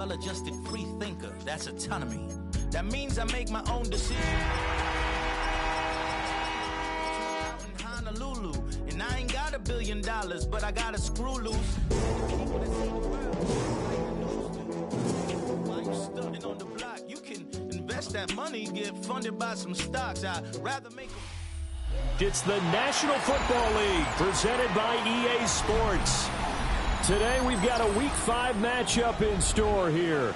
Well-adjusted free thinker, that's autonomy. That means I make my own decisions. In Honolulu, and I ain't got $1 billion, but I got a screw loose. While you stunting on the block, you can invest that money, get funded by some stocks. I'd rather make It's the National Football League presented by EA Sports. Today we've got a Week 5 matchup in store here,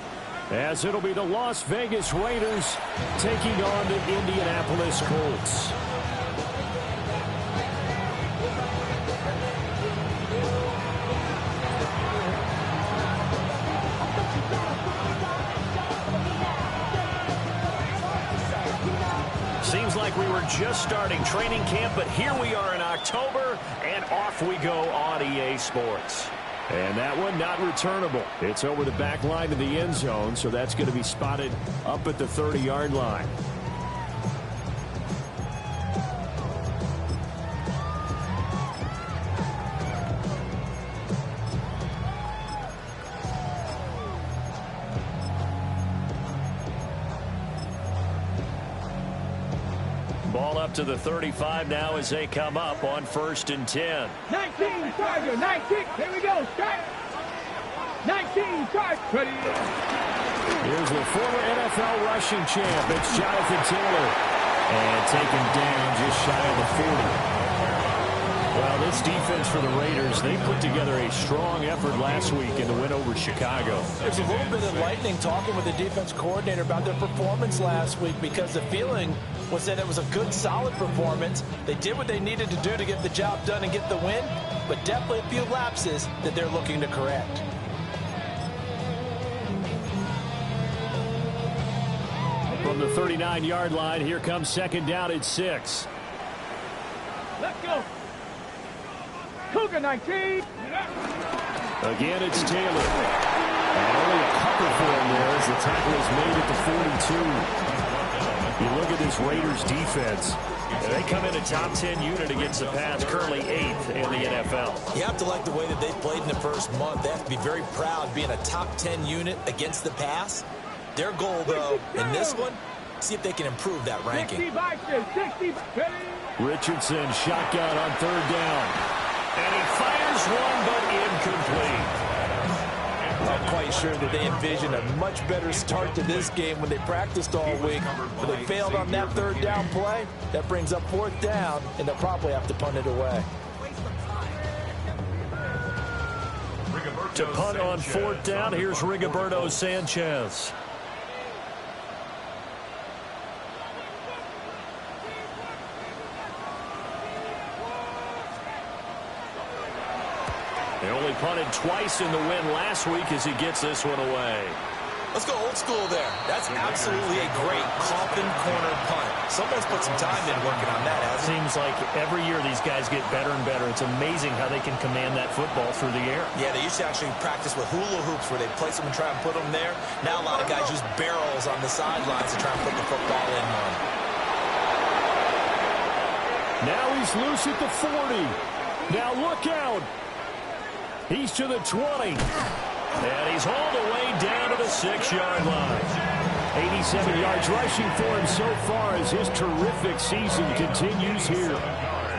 as it'll be the Las Vegas Raiders taking on the Indianapolis Colts. Seems like we were just starting training camp, but here we are in October, and off we go on EA Sports. And that one not returnable. It's over the back line of the end zone, so that's going to be spotted up at the 30-yard line. Ball up to the 35 now as they come up on 1st and 10. 19, Charger, 19. Here we go. Start. 19, Charger. Ready. Here's the former NFL rushing champ. It's Jonathan Taylor. And taken down just shy of the 40. Well, this defense for the Raiders, they put together a strong effort last week in the win over Chicago. There's a little bit of lightning talking with the defense coordinator about their performance last week, because the feeling was that it was a good, solid performance. They did what they needed to do to get the job done and get the win, but definitely a few lapses that they're looking to correct. From the 39-yard line, here comes 2nd down at 6. Let's go. Cougar 19. Again, it's Taylor. And only a couple for him there as the tackle is made at the 42. You look at this Raiders defense. They come in a top 10 unit against the pass, currently 8th in the NFL. You have to like the way that they played in the first month. They have to be very proud being a top 10 unit against the pass. Their goal, though, in this one, see if they can improve that ranking. 60, Richardson, shotgun on 3rd down. And he fires one, but incomplete. I'm quite sure that they envisioned a much better start to this game when they practiced all week. But they failed on that 3rd down play. That brings up 4th down, and they'll probably have to punt it away. To punt on 4th down, here's Rigoberto Sanchez. They only punted twice in the win last week as he gets this one away. Let's go old school there. That's absolutely a great coffin corner punt. Someone's put some time in working on that, hasn't it? Seems like every year these guys get better and better. It's amazing how they can command that football through the air. Yeah, they used to actually practice with hula hoops where they place them and try and put them there. Now a lot of guys use barrels on the sidelines to try and put the football in one. Now he's loose at the 40. Now look out. He's to the 20. And he's hauled away down to the 6-yard line. 87 yards rushing for him so far as his terrific season continues here.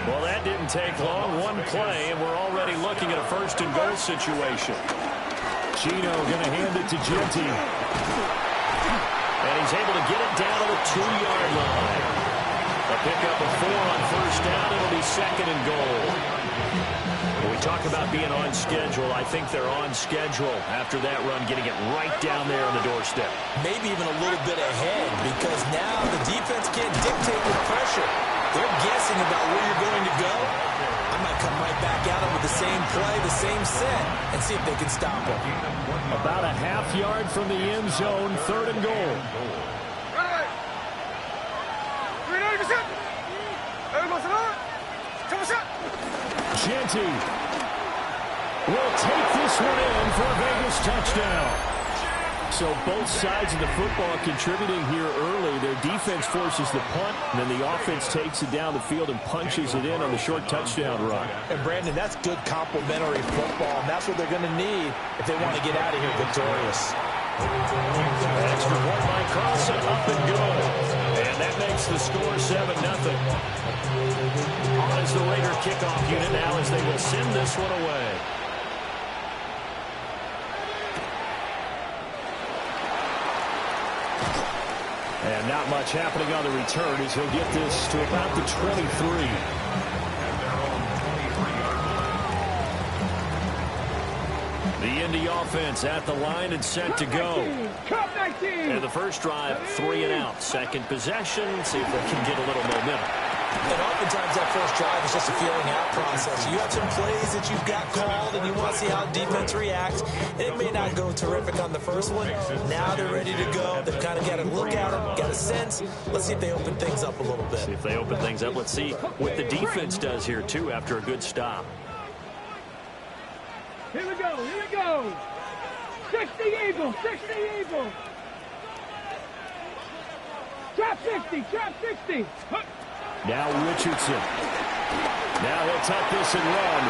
Well, that didn't take long. One play, and we're already looking at a 1st and goal situation. Chino going to hand it to Genty. And he's able to get it down to the 2-yard line. A pickup of 4 on 1st down. It'll be 2nd and goal. When we talk about being on schedule, I think they're on schedule after that run, getting it right down there on the doorstep. Maybe even a little bit ahead, because now the defense can't dictate with pressure. They're guessing about where you're going to go. I might come right back at them with the same play, the same set, and see if they can stop them. About a half-yard from the end zone, 3rd and goal. Genty will take this one in for a Vegas touchdown. So both sides of the football contributing here early. Their defense forces the punt, and then the offense takes it down the field and punches it in on the short touchdown run. And, Brandon, that's good complementary football, and that's what they're going to need if they want to get out of here victorious. up and good. And that makes the score 7-0. On is the Raider kickoff unit now as they will send this one away. And not much happening on the return as he'll get this to about the 23. The Indy offense at the line and set to go. And the first drive, 3 and out. Second possession, see if they can get a little momentum. And oftentimes that first drive is just a feeling out process. You have some plays that you've got called and you want to see how defense reacts. It may not go terrific on the first one. Now they're ready to go. They've kind of got to look at them, got a sense. Let's see if they open things up a little bit. See if they open things up. Let's see what the defense does here, too, after a good stop. Here we go, here we go. 60 Eagles, 60 Eagles. Trap 60, trap 60. Now Richardson. Now he'll tuck this and run.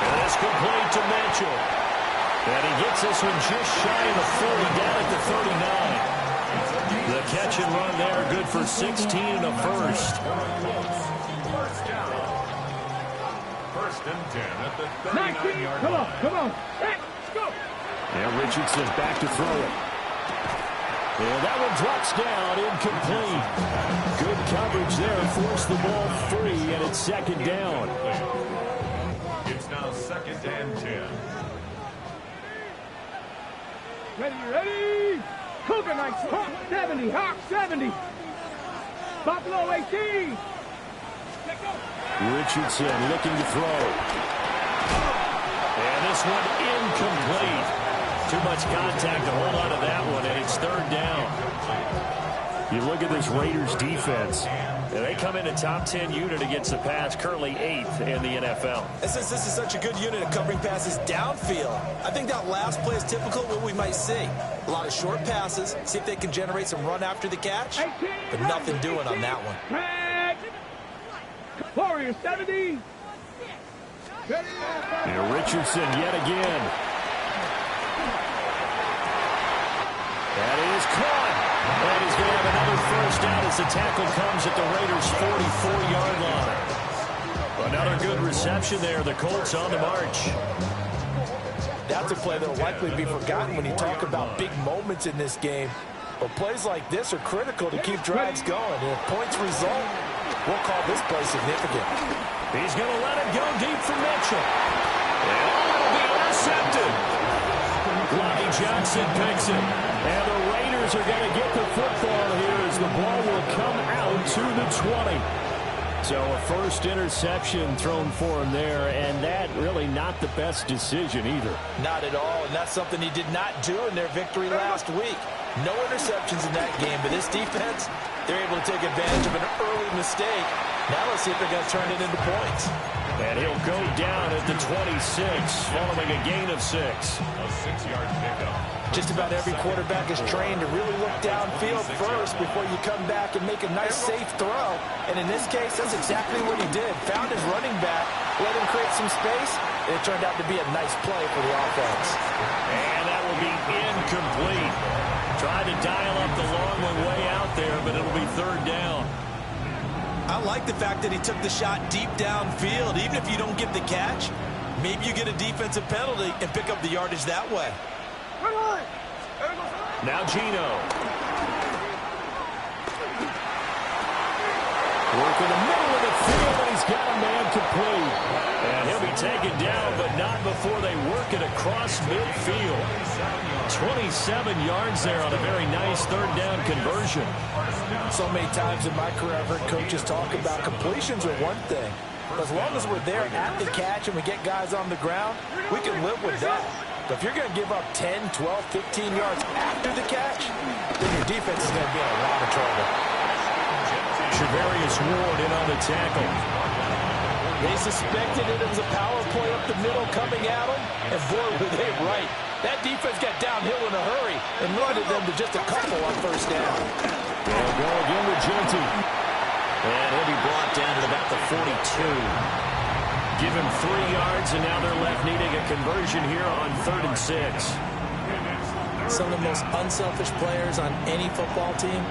And it's complete to Mitchell. And he gets this one just shy of the 40, down at the 39. The catch and run there, good for 16 and a first. First and 10 at the 39-yard line. line. Come on. Let's go. Now Richardson back to throw it. And that one drops down, incomplete. Good coverage there, forced the ball free, and it's second down. It's now second and 10. Ready. Cougar Knights, Hawk 70, Hawk 70. Buffalo 18. Richardson looking to throw. And this one incomplete. Too much contact to hold on to that one, and it's third down. You look at this Raiders defense. And they come in a top 10 unit against the pass, currently 8th in the NFL. And since this is such a good unit of covering passes downfield, I think that last play is typical of what we might see. A lot of short passes, see if they can generate some run after the catch, but nothing doing on that one. Warrior 70. And Richardson yet again. That is caught. And he's going to have another first down as the tackle comes at the Raiders' 44-yard line. Another good reception there. The Colts on the march. That's a play that will likely be forgotten when you talk about big moments in this game. But plays like this are critical to keep drives going. And if points result, we'll call this play significant. He's going to let it go deep for Mitchell. And it'll be intercepted. Lonnie Johnson picks it. And the Raiders are going to get the football here as the ball will come out to the 20. So a first interception thrown for him there, and that really not the best decision either. Not at all, and that's something he did not do in their victory last week. No interceptions in that game, but this defense, they're able to take advantage of an early mistake. Now let's see if they're going to turn it into points. And he'll go down at the 26, following a gain of 6. A 6-yard pickup. Just about every quarterback is trained to really look downfield first before you come back and make a nice, safe throw. And in this case, that's exactly what he did. Found his running back, let him create some space, and it turned out to be a nice play for the offense. And that will be incomplete. Tried to dial up the long one way out there, but it'll be third down. I like the fact that he took the shot deep downfield. Even if you don't get the catch, maybe you get a defensive penalty and pick up the yardage that way. Now Gino. Working the middle of the field, and he's got a man complete. And he'll be taken down, but not before they work it across midfield. 27 yards there on a very nice third down conversion. So many times in my career, I've heard coaches talk about completions are one thing. But as long as we're there at the catch and we get guys on the ground, we can live with that. But if you're going to give up 10, 12, 15 yards after the catch, then your defense is going to be in a lot of trouble. Trevarius Ward in on the tackle. They suspected it was a power play up the middle coming at them, and boy, were they right. That defense got downhill in a hurry and limited them to just a couple on first down. They'll go again with Genty. And he'll be brought down at about the 42. Give him 3 yards, and now they're left needing a conversion here on 3rd and 6. some of the most unselfish players on any football team?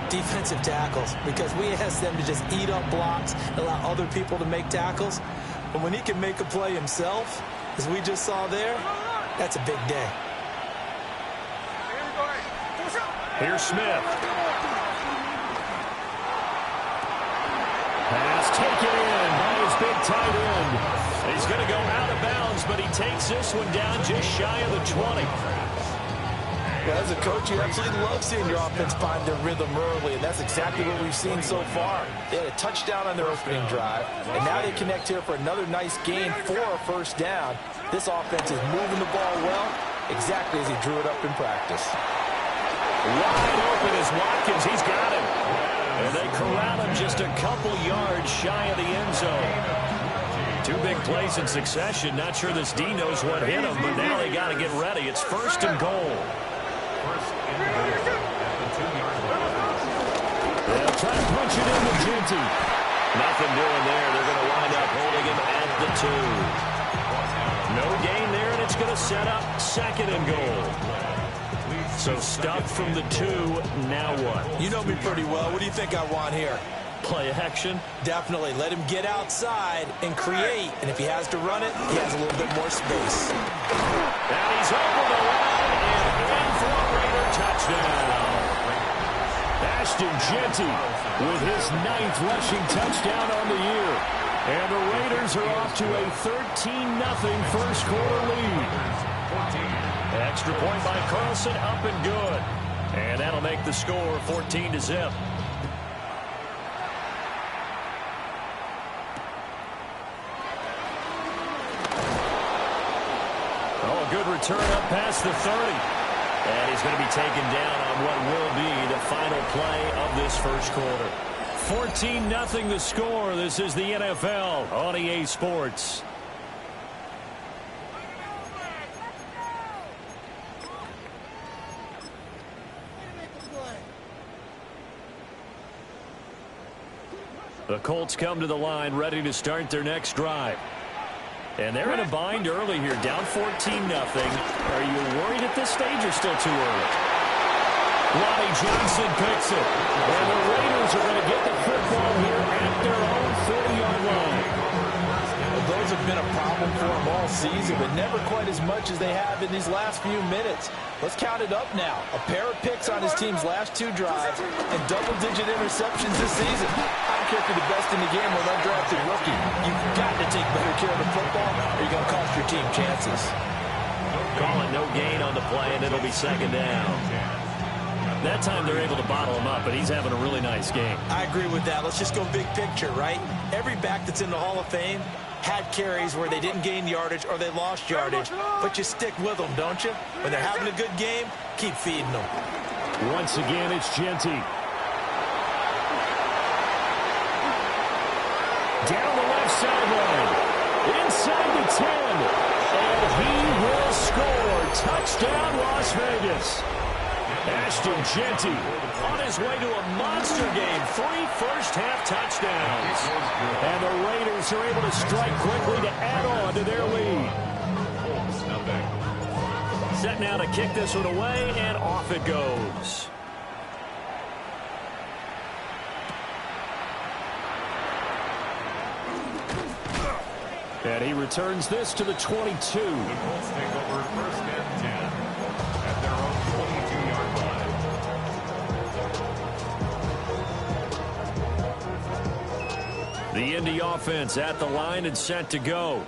Defensive tackles, because we ask them to just eat up blocks and allow other people to make tackles. But when he can make a play himself, as we just saw there, that's a big day. Here's Smith. Pass taken in by his big tight end. He's going to go out of bounds, but he takes this one down just shy of the 20. Well, as a coach, you absolutely love seeing your offense find their rhythm early, and that's exactly what we've seen so far. They had a touchdown on their opening drive, and now they connect here for another nice gain for a first down. This offense is moving the ball well, exactly as he drew it up in practice. Wide open is Watkins. He's got him. And they corral him just a couple yards shy of the end zone. Two big plays in succession. Not sure this D knows what hit him, but now they got to get ready. It's first and goal. They'll try to punch it in with Genty. Nothing doing there. They're going to wind up holding him at the 2. No gain there, and it's going to set up second and goal. So stuffed from the 2. Now what? You know me pretty well. What do you think I want here? Play action? Definitely. Let him get outside and create. And if he has to run it, he has a little bit more space. And he's over the line and in for a Raider touchdown. Ashton Genty with his 9th rushing touchdown on the year. And the Raiders are off to a 13-0 first quarter lead. Extra point by Carlson, up and good. And that'll make the score 14-0. Oh, a good return up past the 30. And he's going to be taken down on what will be the final play of this first quarter. 14-0 the score. This is the NFL on EA Sports. The Colts come to the line ready to start their next drive. And they're in a bind early here, down 14-0. Are you worried at this stage or still too early? Lonnie Johnson picks it. And the Raiders are going to get the football here at their own 40-yard line. Well, those have been a problem for them all season, but never quite as much as they have in these last few minutes. Let's count it up now. A pair of picks on his team's last 2 drives and double-digit interceptions this season. I don't care if you're the best in the game or an undrafted rookie. You've got to take better care of the football or you're going to cost your team chances. Call it no gain on the play, and it'll be second down. That time they're able to bottle him up, but he's having a really nice game. I agree with that. Let's just go big picture, right? Every back that's in the Hall of Fame had carries where they didn't gain yardage or they lost yardage, but you stick with them, don't you? When they're having a good game, keep feeding them. Once again, it's Genty. Down the left sideline. Inside the 10. And he will score. Touchdown, Las Vegas. Ashton Genty on his way to a monster game. 3 first-half touchdowns. And the Raiders are able to strike quickly to add on to their lead. Set now to kick this one away, and off it goes. And he returns this to the 22. The Colts take over first and 10 at their own 22-yard line. The Indy offense at the line and set to go.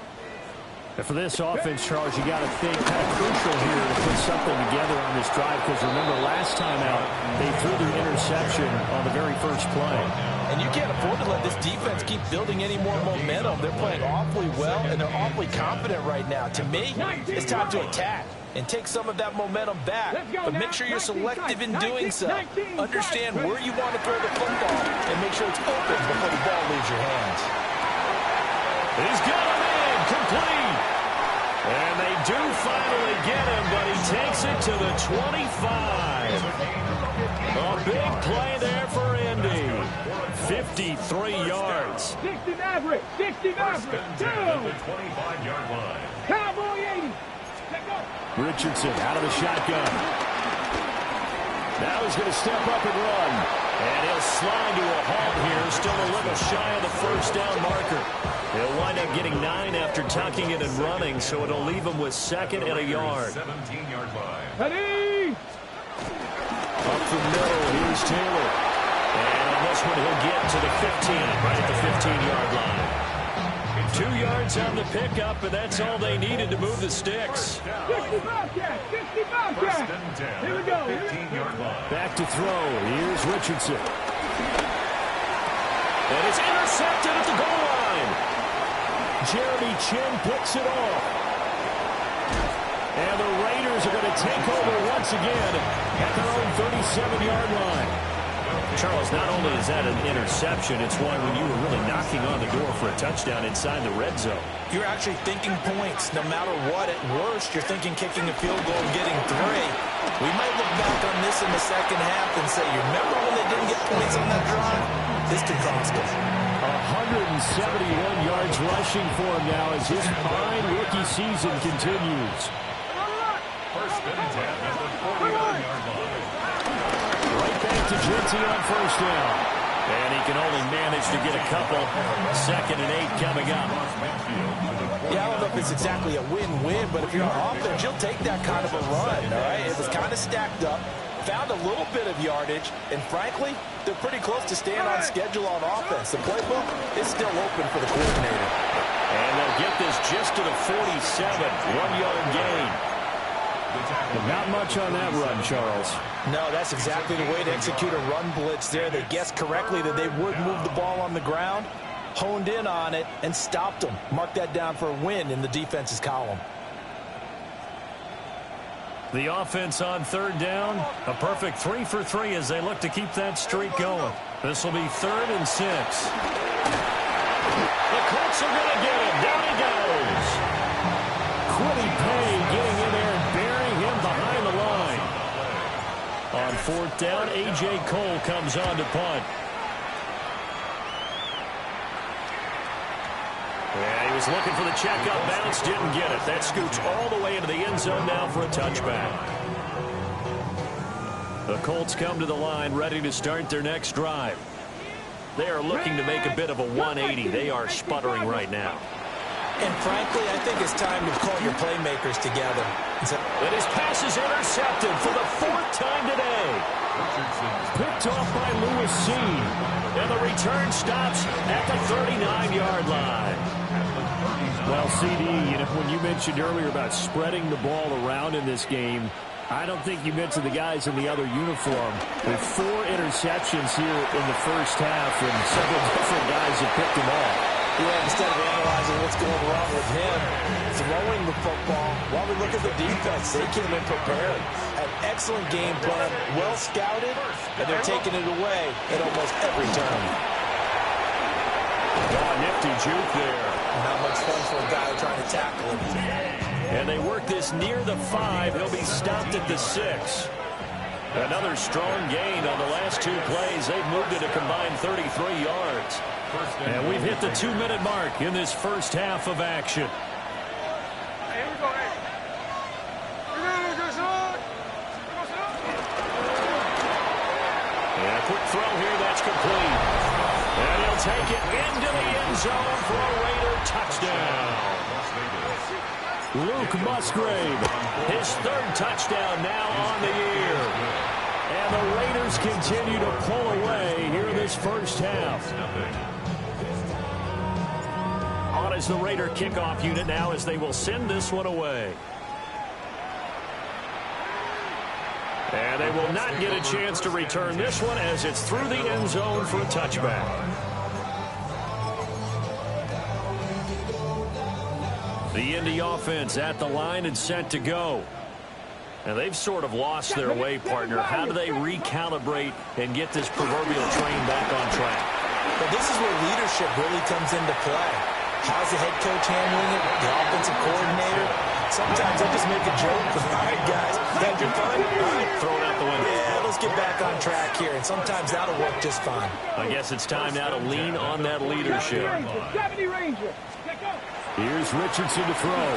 And for this offense, Charles, you got to think kind of crucial here to put something together on this drive, because remember last time out they threw the interception on the very first play. And you can't afford to let this defense keep building any more momentum. They're playing awfully well, and they're awfully confident right now. To me, it's time to attack and take some of that momentum back. But make sure you're selective in doing so. Understand where you want to throw the football and make sure it's open before the ball leaves your hands. He's got him in, complete. And they do finally get him, but he takes it to the 25. A big play there for Indy. 53 yards. 60 Maverick, 60 Maverick, 2. 25-yard line. Cowboy 80. Let go. Richardson out of the shotgun. Now he's going to step up and run. And he'll slide to a halt here, still a little shy of the first down marker. He'll wind up getting 9 after tucking it and running, so it'll leave him with 2nd and a yard. 17-yard line. Ready? Up the middle, here's Taylor. And on this one, he'll get to the 15, right at the 15-yard line. 2 yards on the pickup, and that's all they needed to move the sticks. 60 Bobcats, 60 Bobcats. First and 10 Here we at go. the 15-yard line. Back to throw. Here's Richardson. And it's intercepted at the goal line. Jeremy Chin picks it off. And the Raiders are going to take over once again at their own 37-yard line. Charles, not only is that an interception, it's one when you were really knocking on the door for a touchdown inside the red zone. You're actually thinking points. No matter what, at worst, you're thinking kicking a field goal and getting 3. We might look back on this in the second half and say, you remember when they didn't get points on that drive? This could cost us. 171 yards rushing for him now as his fine rookie season continues. First and 10 at the 49-yard line. Right back to Genty on first down. And he can only manage to get a couple. 2nd and 8 coming up. Yeah, I don't know if it's exactly a win-win, but if you're on offense, you'll take that kind of a run, all right? It was kind of stacked up, found a little bit of yardage, and frankly, they're pretty close to staying on schedule on offense. The playbook is still open for the coordinator. And they'll get this just to the 47. 1-yard gain. Not much on that run, Charles. No, that's exactly the way to execute a run blitz there. They guessed correctly that they would move the ball on the ground, honed in on it, and stopped them. Mark that down for a win in the defense's column. The offense on 3rd down. A perfect 3 for 3 as they look to keep that streak going. This will be 3rd and 6. The Colts are going to get him. Down he goes. Quiddy Pay getting in there and burying him behind the line. On 4th down, A.J. Cole comes on to punt. Yeah, he was looking for the checkup bounce, didn't get it. That scoots all the way into the end zone now for a touchback. The Colts come to the line ready to start their next drive. They are looking to make a bit of a 180. They are sputtering right now. And frankly, I think it's time to call your playmakers together. And his pass is intercepted for the 4th time today. Picked off by Lewis Cine. And the return stops at the 39-yard line. Well, CD, when you mentioned earlier about spreading the ball around in this game, I don't think you mentioned the guys in the other uniform. With 4 interceptions here in the first half, and several different guys have picked them off. Yeah, instead of analyzing what's going wrong with him, throwing the football, while we look at the defense, they came in prepared. An excellent game plan, well scouted, and they're taking it away at almost every turn. Oh, nifty juke there. Not much fun for a guy trying to tackle him. And they work this near the 5. He'll be stopped at the 6. Another strong gain on the last 2 plays. They've moved it a combined 33 yards. And we've hit the 2-minute mark in this first half of action. Hey, here we go, hey. And a quick throw here, that's complete. And he'll take it into the end zone for a Raider touchdown. Luke Musgrave, his 3rd touchdown now on the year. And the Raiders continue to pull away here in this first half. On is the Raider kickoff unit now as they will send this one away. And they will not get a chance to return this one as it's through the end zone for a touchback. The Indy offense at the line and set to go. And they've sort of lost their way, partner. How do they recalibrate and get this proverbial train back on track? But this is where leadership really comes into play. How's the head coach handling it? The offensive coordinator? Sometimes they just make a joke. All right, guys, had your fun? All right, throw it out the window. Yeah, let's get back on track here. And sometimes that'll work just fine. I guess it's time now to lean on that leadership. 70 Ranger. Here's Richardson to throw.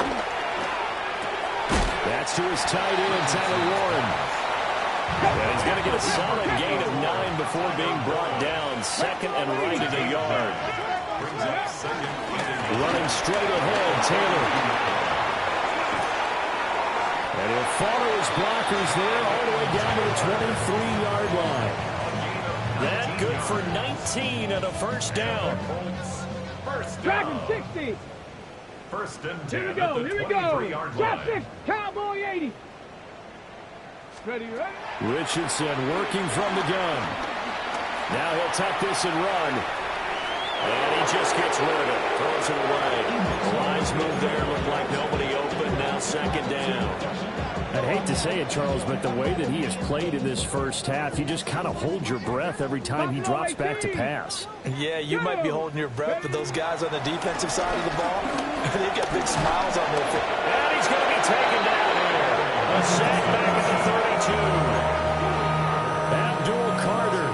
That's to his tight end, Tyler Warren. And he's going to get a solid gain of 9 before being brought down. Second and right at a yard. Running straight ahead, Taylor. And he'll follow his blockers there all the way down to the 23-yard line. That good for 19 and a first down. Dragon 60. First and 10 Here we go. Here we go. Drop 6. Cowboy 80. Ready, ready? Richardson working from the gun. Now he'll tuck this and run. And he just gets rid of it. Throws it away. The lines move there. Looked like nobody open. Now second down. I'd hate to say it, Charles, but the way that he has played in this first half, you just kind of hold your breath every time he drops back to pass. Yeah, you might be holding your breath, but those guys on the defensive side of the ball, they've got big smiles on their face. And he's going to be taken down here. A sack back at the 32. Abdul Carter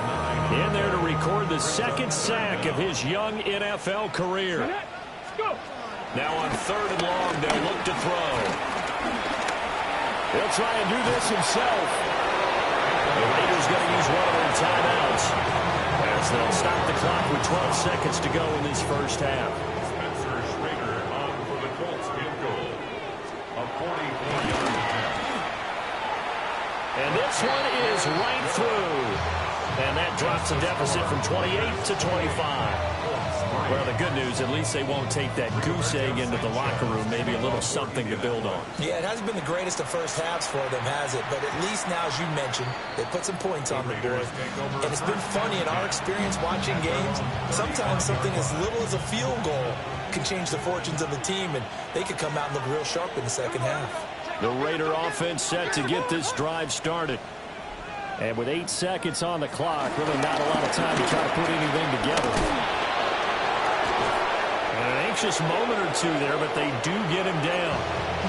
in there to record the second sack of his young NFL career. Now on third and long, they'll look to throw. He'll try and do this himself. The Raiders going to use one of their timeouts as they'll stop the clock with 12 seconds to go in this first half. Spencer Schrader on for the Colts field goal. A 44-yard attempt. And this one is right through. And that drops the deficit from 28 to 25. Well, the good news, at least they won't take that goose egg into the locker room. Maybe a little something to build on. Yeah, it hasn't been the greatest of first halves for them, has it? But at least now, as you mentioned, they put some points on the board. And it's been funny in our experience watching games. Sometimes something as little as a field goal can change the fortunes of the team, and they could come out and look real sharp in the second half. The Raider offense set to get this drive started. And with 8 seconds on the clock, really not a lot of time to try to put anything together. An anxious moment or two there, but they do get him down.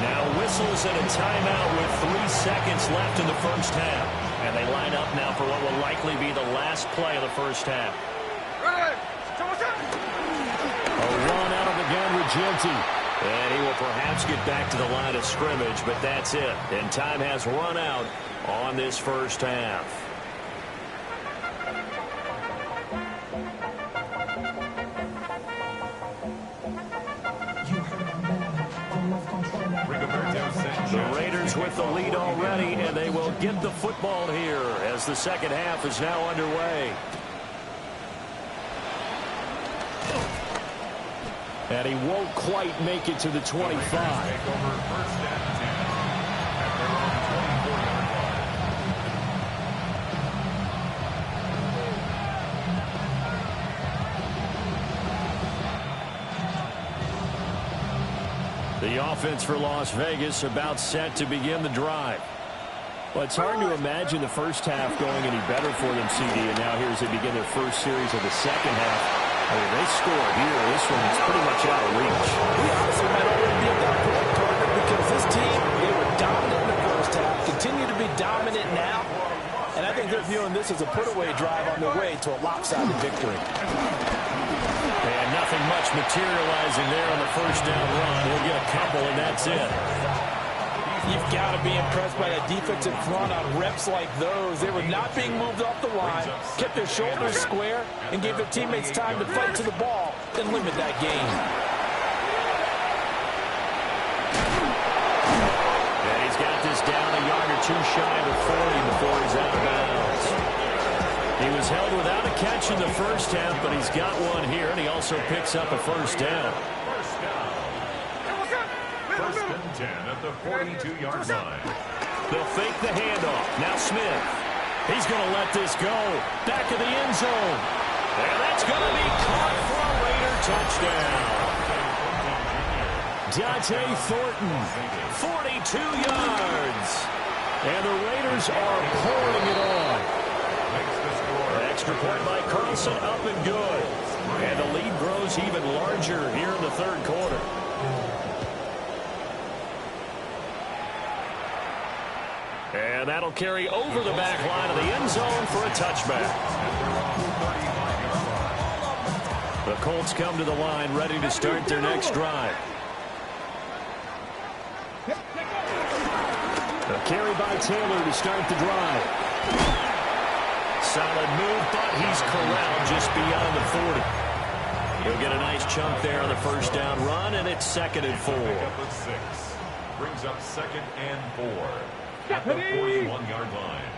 Now whistles and a timeout with 3 seconds left in the first half. And they line up now for what will likely be the last play of the first half. A run out of the gun with Genty. And he will perhaps get back to the line of scrimmage, but that's it. And time has run out on this first half. The Raiders with the lead already, and they will get the football here as the second half is now underway. And he won't quite make it to the 25. The offense for Las Vegas about set to begin the drive. Well, it's hard to imagine the first half going any better for them, CD, and now here as they begin their first series of the second half. I mean, they score here. This one is pretty much out of reach. We honestly might already be at that point, Carter, because this team, they were dominant in the first half, continue to be dominant now, and I think they're viewing this as a put-away drive on their way to a lopsided victory. And nothing much materializing there on the first down run. He'll get a couple, and that's it. You've got to be impressed by that defensive front on reps like those. They were not being moved off the line, kept their shoulders square, and gave their teammates time to fight to the ball and limit that gain. And he's got this down a yard or two shy of 40 before he's out of bounds. He was held without a catch in the first half, but he's got one here, and he also picks up a first down. First and 10 at the 42-yard line. They'll fake the handoff. Now Smith. He's going to let this go. Back of the end zone. And that's going to be caught for a Raider touchdown. Dante Thornton, 42 yards. And the Raiders are pouring it on. Extra point by Carlson, up and good. And the lead grows even larger here in the third quarter. And that'll carry over the back line of the end zone for a touchback. The Colts come to the line ready to start their next drive. A carry by Taylor to start the drive. Solid move, but he's corralled just beyond the 40. He'll get a nice chunk there on the first down run, and it's 2nd and 4. Brings up 2nd and 4 at the 41-yard line.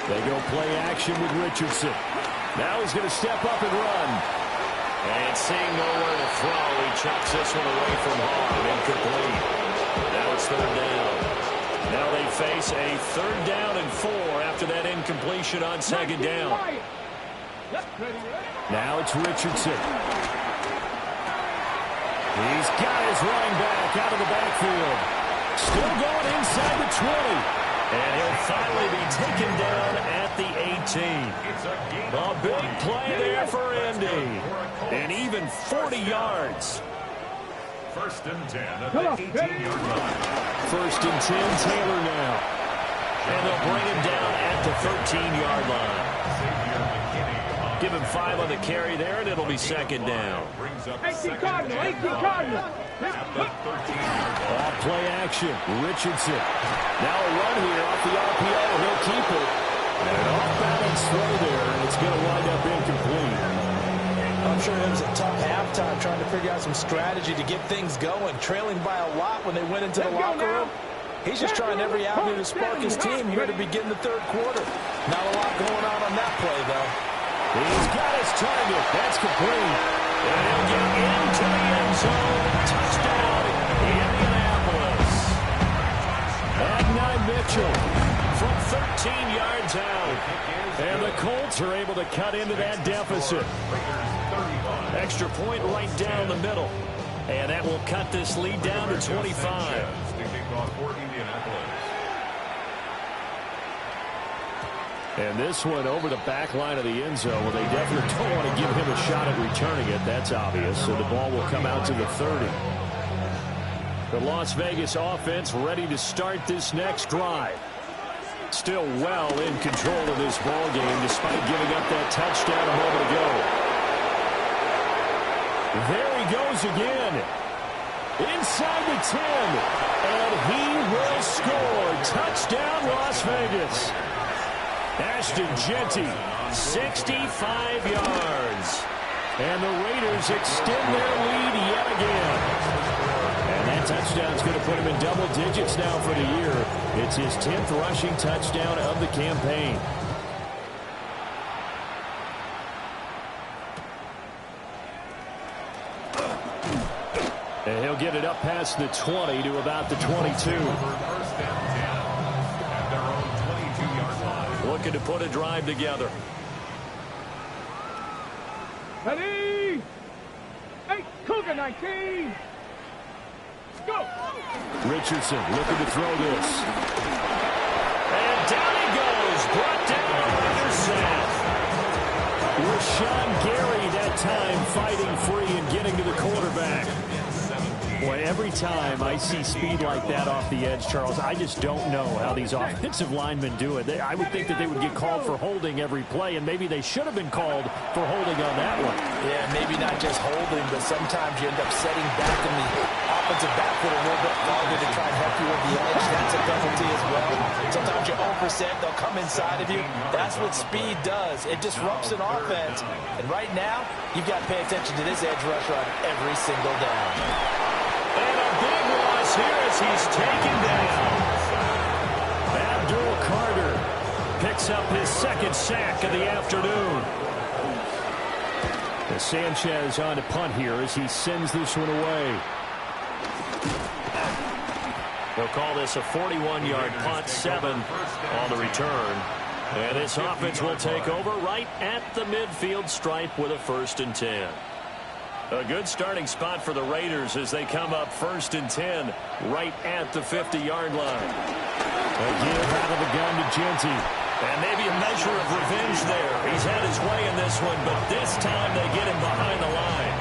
They go play action with Richardson. Now he's going to step up and run. And seeing nowhere to throw, he chucks this one away from home. Incomplete. Now it's 3rd down. Now they face a 3rd down and 4 after that incompletion on 2nd down. Now it's Richardson. He's got his running back out of the backfield. Still going inside the 20. And he'll finally be taken down at the 18. A big play there for Indy. And even 40 yards. 1st and 10 at the 18-yard line. 1st and 10, Taylor now. And they'll bring him down at the 13-yard line. Give him 5 on the carry there, and it'll be 2nd down. 18 Cardinal. Off play action, Richardson. Now a run here off the RPO. He'll keep it. And an off-balance throw there, and it's going to wind up incomplete. I'm sure it was a tough halftime trying to figure out some strategy to get things going, trailing by a lot when they went into the locker room. He's just trying every avenue to spark his team here to begin the 3rd quarter. Not a lot going on that play, though. He's got his target. That's complete. And he'll get into the end zone. Touchdown, Indianapolis. Adonai Mitchell from 13 yards out. And the Colts are able to cut into that deficit. Extra point right down the middle. And that will cut this lead down to 25. And this one over the back line of the end zone. Well, they definitely don't want to give him a shot at returning it. That's obvious. So the ball will come out to the 30. The Las Vegas offense ready to start this next drive. Still well in control of this ball game despite giving up that touchdown a moment ago. There he goes again. Inside the 10. And he will score. Touchdown, Las Vegas. Ashton Jeanty, 65 yards. And the Raiders extend their lead yet again. And that touchdown's going to put him in double digits now for the year. It's his 10th rushing touchdown of the campaign. And he'll get it up past the 20 to about the 22. Looking to put a drive together. Ready? 8, Cougar 19. Go. Richardson looking to throw this. And down he goes. Brought down on the other side. Rashawn Gary that time fighting free and getting to the quarterback. Boy, every time I see speed like that off the edge, Charles, I just don't know how these offensive linemen do it. I would think that they would get called for holding every play, and maybe they should have been called for holding on that one. Yeah, maybe not just holding, but sometimes you end up setting back in the offensive backfield a little bit farther to try and help you with the edge. That's a penalty as well. Sometimes you're 0%, they'll come inside of you. That's what speed does. It disrupts an offense. And right now, you've got to pay attention to this edge rusher on every single down. And a big loss here as he's taken down. Abdul Carter picks up his 2nd sack of the afternoon. And Sanchez on to punt here as he sends this one away. They'll call this a 41-yard punt, 7 on the return. And this offense will take over right at the midfield stripe with a 1st and 10. A good starting spot for the Raiders as they come up 1st and 10 right at the 50-yard line. A give out of the gun to Jeanty. And maybe a measure of revenge there. He's had his way in this one, but this time they get him behind the line.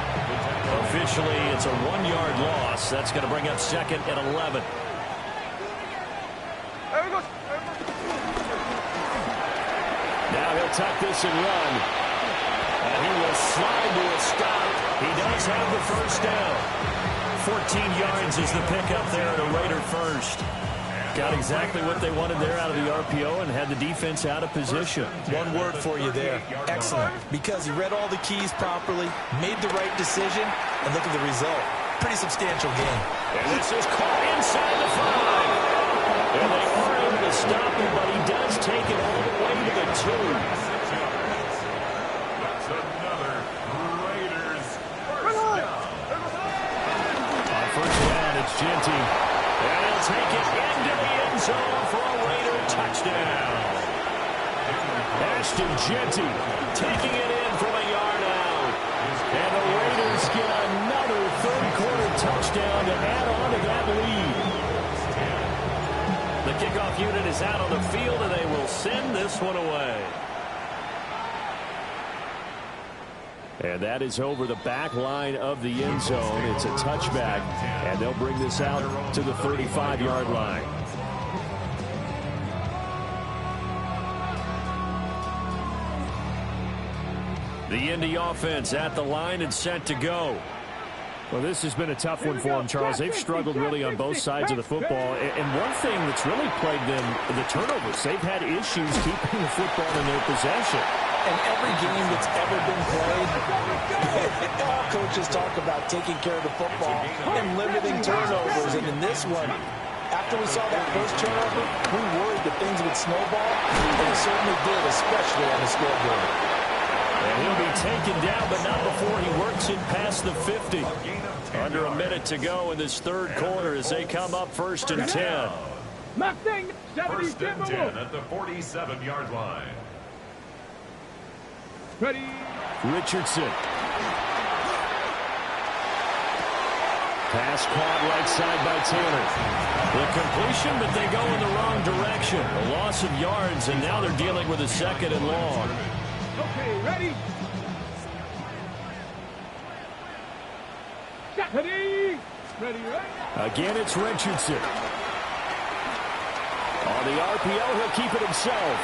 Officially, it's a 1-yard loss. That's going to bring up 2nd and 11. Now he'll tuck this and run. And he will slide to a stop. He does have the 1st down. 14 yards is the pickup there at a Raider 1st. got exactly what they wanted there out of the RPO and had the defense out of position. One word for you there. Excellent. Because he read all the keys properly, made the right decision, and look at the result. Pretty substantial game. And this is caught inside the 5. And they are able to stop him, but he does take it all the way to the 2. That's another Raiders first down. On first down, it's Jeanty. And he'll take it into the end zone for a Raider touchdown. Ashton Jeanty taking it in from a yard out. And the Raiders get another third-quarter touchdown to add on to that lead. The kickoff unit is out on the field, and they will send this one away. And that is over the back line of the end zone. It's a touchback, and they'll bring this out to the 35-yard line. The Indy offense at the line and set to go. Well, this has been a tough one for them, Charles. They've struggled really on both sides of the football. And one thing that's really plagued them, the turnovers. They've had issues keeping the football in their possession. And every game that's ever been played, all coaches talk about taking care of the football and limiting turnovers. And in this one, after we saw that first turnover, we worried that things would snowball. And they certainly did, especially on the scoreboard. And he'll be taken down, but not before he works it past the 50. Under a minute to go in this third quarter as they come up 1st and 10. Mustang, 70 First and 10 at the 47-yard line. Ready. Richardson. Pass caught right side by Taylor. The completion, but they go in the wrong direction. A loss of yards, and now they're dealing with a 2nd and long. Okay, ready. Ready. Ready, ready. Again, it's Richardson. On the RPO, he'll keep it himself.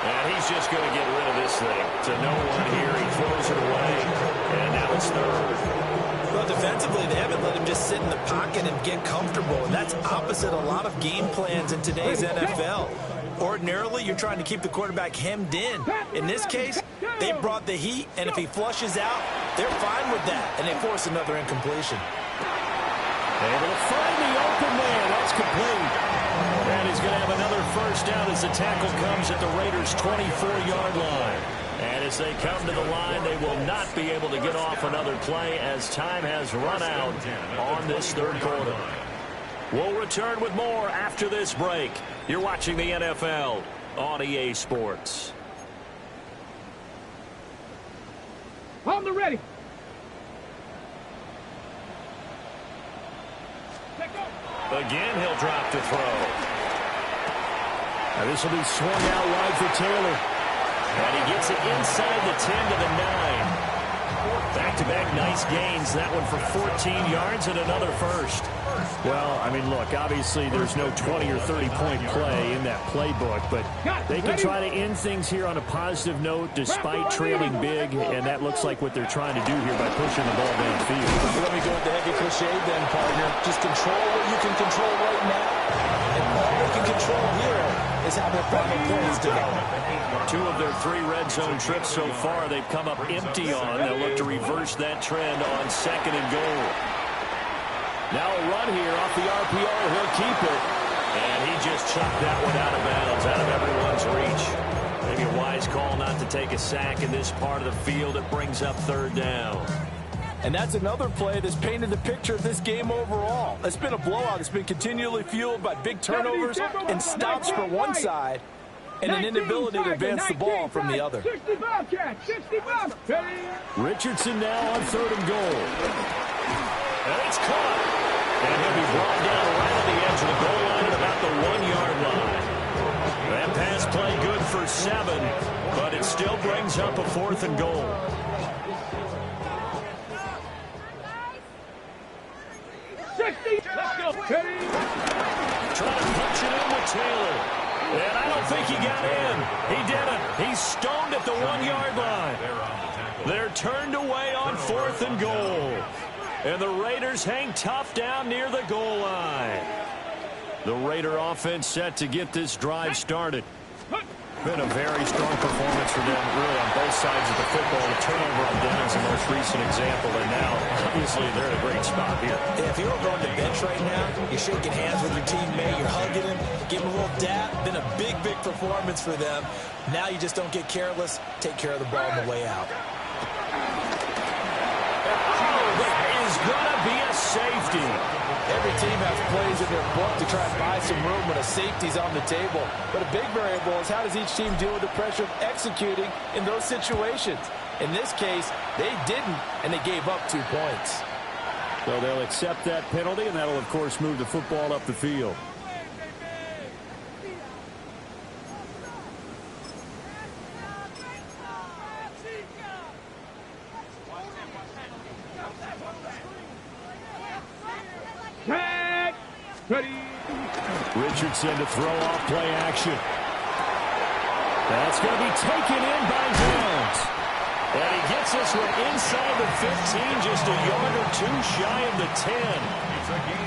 And he's just going to get rid of this thing. To no one here, he throws it away. And now it's 3rd. Well, defensively, they haven't let him just sit in the pocket and get comfortable. And that's opposite a lot of game plans in today's NFL. Ordinarily, you're trying to keep the quarterback hemmed in. In this case, they brought the heat, and if he flushes out, they're fine with that, and they force another incompletion. Able to find the open man. That's complete. And he's going to have another first down as the tackle comes at the Raiders' 24-yard line. And as they come to the line, they will not be able to get off another play as time has run out on this third quarter. We'll return with more after this break. You're watching the NFL on EA Sports. On the ready. Again, he'll drop to throw. Now this will be swung out wide for Taylor. And he gets it inside the 10 to the 9. Back-to-back nice gains. That one for 14 yards and another first. Well, I mean, look, obviously there's no 20 or 30-point play in that playbook, but they can try to end things here on a positive note despite trailing big, and that looks like what they're trying to do here by pushing the ball downfield. Let me go with the heavy cliche then, partner. Just control what you can control right now, and all they can control here is how their final plays develop. 2 of their 3 red zone trips so far they've come up empty on. They'll look to reverse that trend on 2nd and goal. Now a run here off the RPO. He'll keep it. And he just chucked that one out of bounds, out of everyone's reach. Maybe a wise call not to take a sack in this part of the field. It brings up 3rd down. And that's another play that's painted the picture of this game overall. It's been a blowout. It's been continually fueled by big turnovers and stops for one side and an inability to advance the ball from the other. 65 catch, 65. Richardson now on 3rd and goal. And it's caught. And he'll be brought down around the edge of the goal line at about the 1-yard line. That pass play good for 7, but it still brings up a 4th and goal. Let's go. Trying to punch it in with Taylor. And I don't think he got in. He didn't. He's stoned at the 1-yard line. They're turned away on 4th and goal. And the Raiders hang tough down near the goal line. The Raider offense set to get this drive started. Been a very strong performance for them, really, on both sides of the football. The turnover on them is the most recent example, and now, obviously, they're in a great spot here. Yeah, if you were going to bench right now, you're shaking hands with your teammate, you're hugging him, giving him a little dap. Been a big, big performance for them. Now you just don't get careless. Take care of the ball on the way out. Oh, that is going to be a safety. Every team has plays in their book to try and buy some room when a safety's on the table. But a big variable is how does each team deal with the pressure of executing in those situations. In this case, they didn't, and they gave up 2 points. So they'll accept that penalty, and that'll, of course, move the football up the field. Ready. Richardson to throw off play action. That's going to be taken in by Jones. And he gets this one inside the 15, just a yard or two shy of the 10.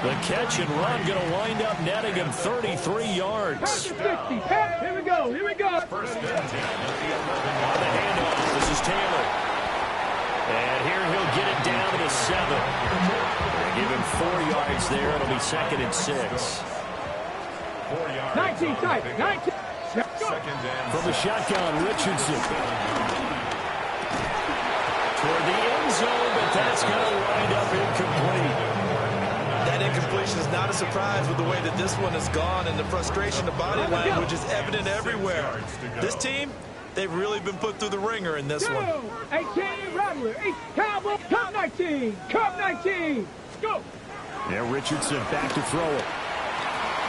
The catch and run going to wind up netting him 33 yards. Pass to 60. Pass. Here we go. Here we go. First and 10 at the 11. On the handoff, this is Taylor. And here he'll get it down to the 7. Give him 4 yards there. It'll be 2nd and 6. 4 yards. 19 tight. 19. Second down. From the shotgun, Richardson. Toward the end zone, but that's going to wind up incomplete. That incompletion is not a surprise with the way that this one has gone, and the frustration, the body language is evident everywhere. This team, they've really been put through the ringer in this one. 18, Rattler. Cowboy. Cup 19. Cup 19. Go. Yeah, Richardson back to throw it.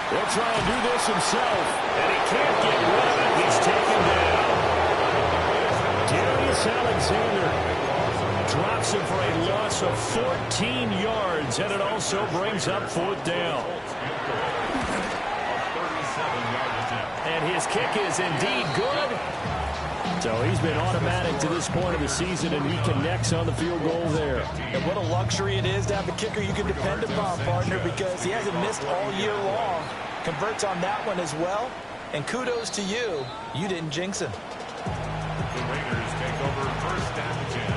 He'll try and do this himself, and he can't get rid of it. He's taken down. Darius Alexander drops him for a loss of 14 yards, and it also brings up 4th down. And his kick is indeed good. So he's been automatic to this point of the season, and he connects on the field goal there. And what a luxury it is to have a kicker you can depend upon, partner, because he hasn't missed all year long. Converts on that one as well. And kudos to you. You didn't jinx him. The Raiders take over 1st and 10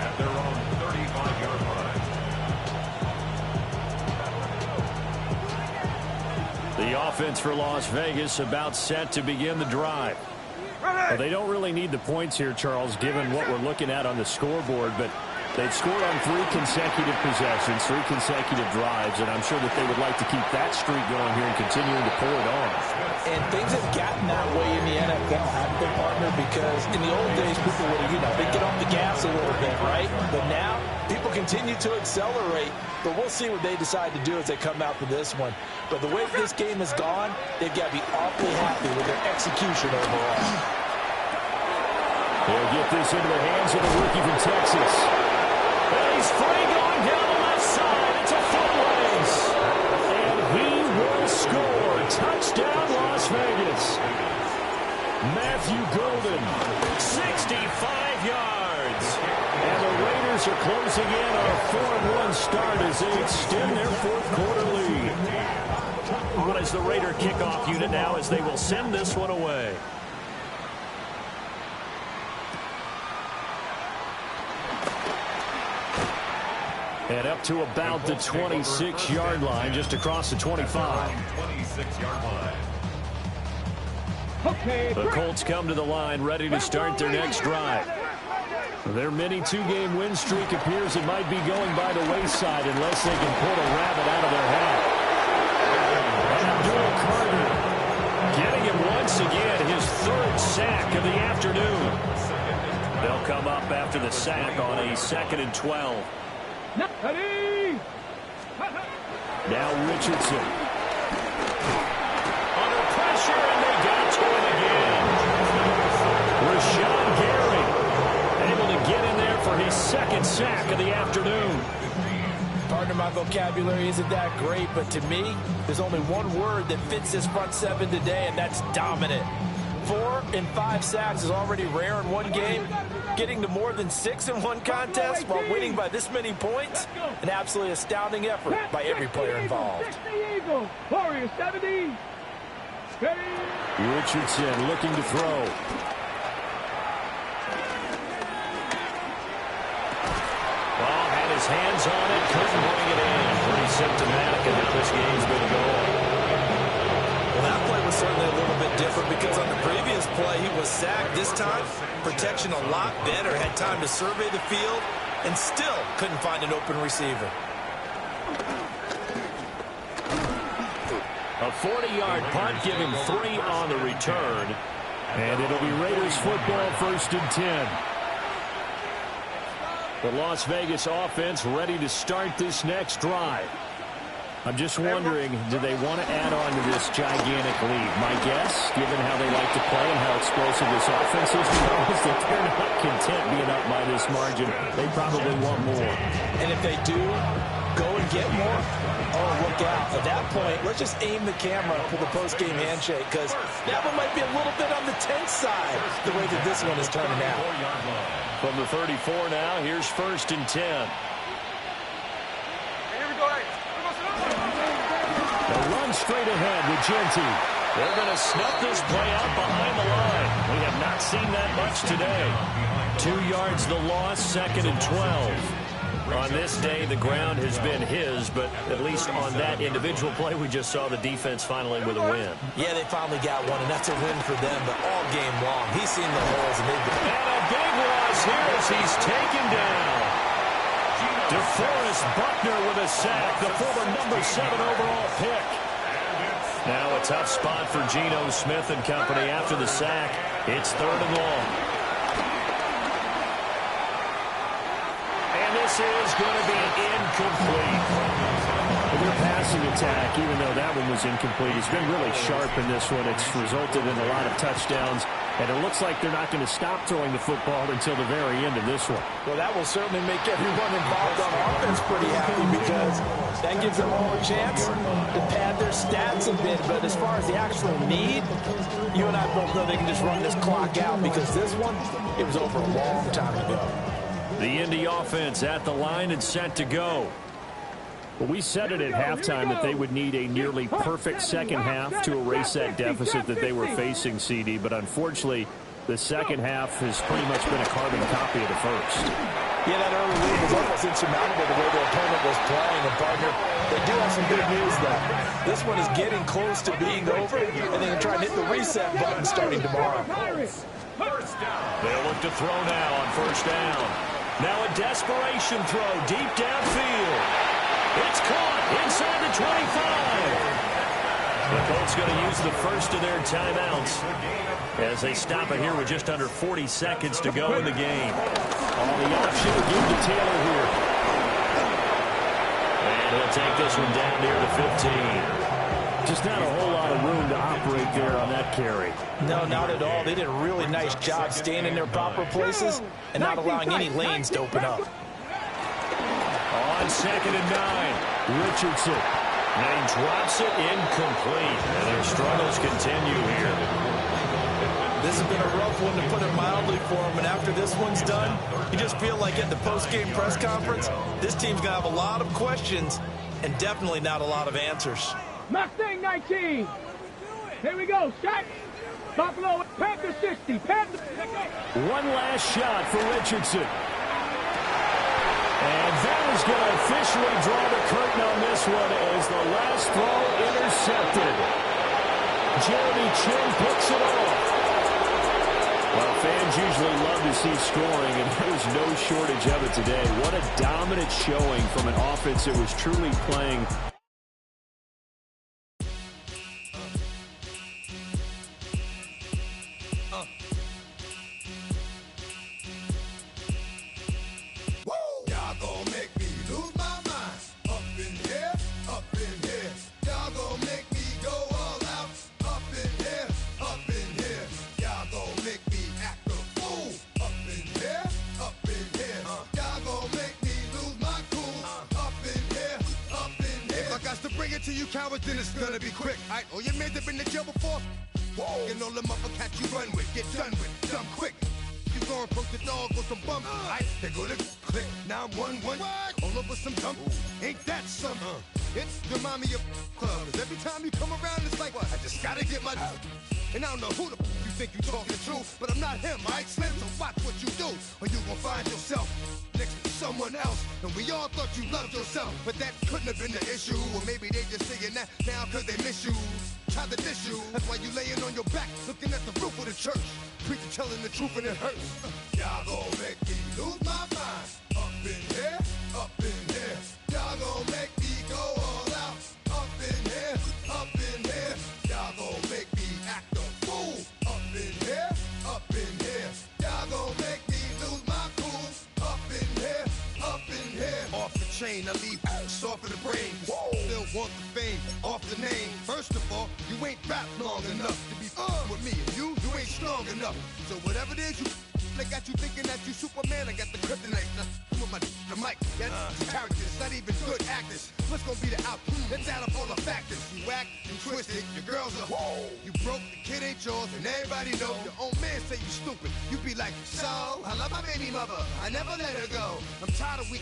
at their own 35-yard line. The offense for Las Vegas about set to begin the drive. Well, they don't really need the points here, Charles, given what we're looking at on the scoreboard, but they've scored on 3 consecutive possessions, 3 consecutive drives, and I'm sure that they would like to keep that streak going here and continuing to pour it on. And things have gotten that way in the NFL, haven't they, partner? Because in the old days, people would, they'd get off the gas a little bit, right? But now, people continue to accelerate, but we'll see what they decide to do as they come out to this one. But the way this game has gone, they've got to be awfully happy with their execution overall. They'll get this into the hands of the rookie from Texas. And he's free going down the left side. It's a foot race. And he will score. Touchdown, Las Vegas. Matthew Golden, 65 yards. And the Raiders are closing in on a 4-1 start as they extend their 4th quarter lead. On is the Raider kickoff unit now as they will send this one away. And up to about the 26-yard line, just across the 25. 26-yard line. Okay. The Colts come to the line, ready to start their next drive. Their mini 2-game win streak appears it might be going by the wayside unless they can pull a rabbit out of their hat. Abdul Carter getting him once again, his 3rd sack of the afternoon. They'll come up after the sack on a 2nd and 12. Now Richardson. Under pressure, and they got to him again. Rashawn Gary able to get in there for his 2nd sack of the afternoon. Partner, my vocabulary isn't that great, but to me, there's only one word that fits this front 7 today, and that's dominant. 4 and 5 sacks is already rare in one game. Getting to more than 6 in one contest while winning by this many points, an absolutely astounding effort by every player involved. Warriors 70. Richardson looking to throw. Well, had his hands on it, couldn't bring it in. Pretty symptomatic of how this game's been going. Well, that play was certainly a little bit different because on the previous play, he was sacked. This time, protection a lot better. Had time to survey the field and still couldn't find an open receiver. A 40-yard punt, giving 3 on the return. And it'll be Raiders football, 1st and 10. The Las Vegas offense ready to start this next drive. I'm just wondering, do they want to add on to this gigantic lead? My guess, given how they like to play and how explosive this offense is that they're not content being up by this margin. They probably want more. And if they do go and get more, oh, look out. At that point, let's just aim the camera for the post-game handshake, because that one might be a little bit on the tense side, the way that this one is turning out. From the 34 now, here's 1st and 10. They'll run straight ahead with Genty. They're going to snuff this play out behind the line. We have not seen that much today. 2 yards the loss, 2nd and 12. On this day, the ground has been his, but at least on that individual play, we just saw the defense finally with a win. Yeah, they finally got one, and that's a win for them, but all game long, he's seen the holes. And a big loss here as he's taken down. DeForest Buckner with a sack, the former number 7 overall pick. Now a tough spot for Geno Smith and company after the sack. It's 3rd and long. And this is going to be incomplete. Their passing attack, even though that one was incomplete, has been really sharp in this one. It's resulted in a lot of touchdowns, and it looks like they're not going to stop throwing the football until the very end of this one. Well, that will certainly make everyone involved on offense pretty happy, because that gives them all a chance to pad their stats a bit. But as far as the actual need, you and I both know they can just run this clock out, because this one, it was over a long time ago. The Indy offense at the line and set to go. Well, we said it at halftime that they would need a nearly perfect second half to erase that deficit that they were facing, CD. But unfortunately, the second half has pretty much been a carbon copy of the first. Yeah, that early lead was almost insurmountable the way their opponent was playing. And, partner, they do have some good news, though. This one is getting close to being over, and they can try and hit the reset button starting tomorrow. They'll look to throw now on 1st down. Now a desperation throw deep downfield. It's caught inside the 25. The Colts going to use the first of their timeouts as they stop it here with just under 40 seconds to go in the game. On the option to give to Taylor here. And he'll take this one down near the 15. Just not a whole lot of room to operate there on that carry. No, not at all. They did a really nice job staying in their proper places and not allowing any lanes to open up. On 2nd and 9, Richardson. And he drops it incomplete. And their struggles continue here. This has been a rough one, to put it mildly, for him. And after this one's done, you just feel like at the post-game press conference, this team's going to have a lot of questions and definitely not a lot of answers. Mustang 19. Here we go. Shot. Buffalo. Panther 60. Panther. One last shot for Richardson. And that is going to officially draw the curtain on this one as the last throw intercepted. Jeremy Chinn picks it off. Well, fans usually love to see scoring, and there's no shortage of it today. What a dominant showing from an offense that was truly playing. To you cowards, then it's gonna be quick. Oh, you made them in the jail before? And all them other cats you run with, get done with, dumb quick. You gon' approach the dog with some bump. Right, they go to click. 911. All over some dump. Ain't that something? It's the mommy of club. 'Cause every time you come around, it's like, I just gotta get my. And I don't know who the you think you talking to, but I'm not him, right, Slim? So watch what you do, or you gon' find yourself next to someone else. And we all thought you loved yourself, but that couldn't have been the issue. Or maybe they just saying that now 'cause they miss you. Try to diss you. That's why you laying on your back, looking at the roof of the church. Preacher telling the truth and it hurts. Y'all gon' make me lose my mind. Up in here, up in here. Y'all gon' make me go all out. Up in here, up in here. Y'all gon' make me act a fool. Up in here, up in here. Y'all gon' make me lose my cool. Up in here, up in here. Off the chain, I leave soft in the brain. Still want the fame, off the name. First of all, you ain't rap long enough to be with me. And you ain't strong enough. So whatever it is they got you thinking that you Superman. I got the kryptonite. With my the mic, that's characters, not even good actors. What's gonna be the outcome? Let's add up all the factors. You act and twisted, your girls are you broke, the kid ain't yours, and everybody know. Your own man say you stupid. You be like, so I love my baby mother, I never let her go. I'm tired of weak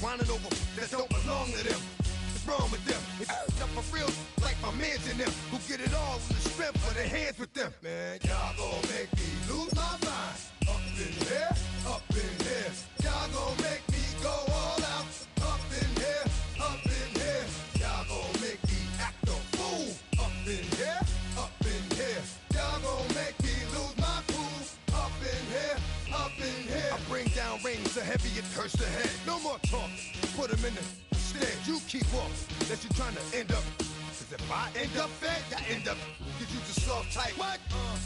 whining over that don't belong to them. What's wrong with them? It's up for real, like my mans in them, who get it all in the strength of their hands with them. Man, y'all gon' make me lose my mind. Up in here, up in here. Y'all gon' make me go all out. Up in here, up in here. Y'all gon' make me act a fool. Up in here, up in here. Y'all gon' make me lose my cool. Up in here, up in here. I bring down rain so heavy it hurts the head. No more talk, put him in the stead. You keep walking, that you trying to end up. Cause if I end up fed, I end up. Cause you just soft type. What?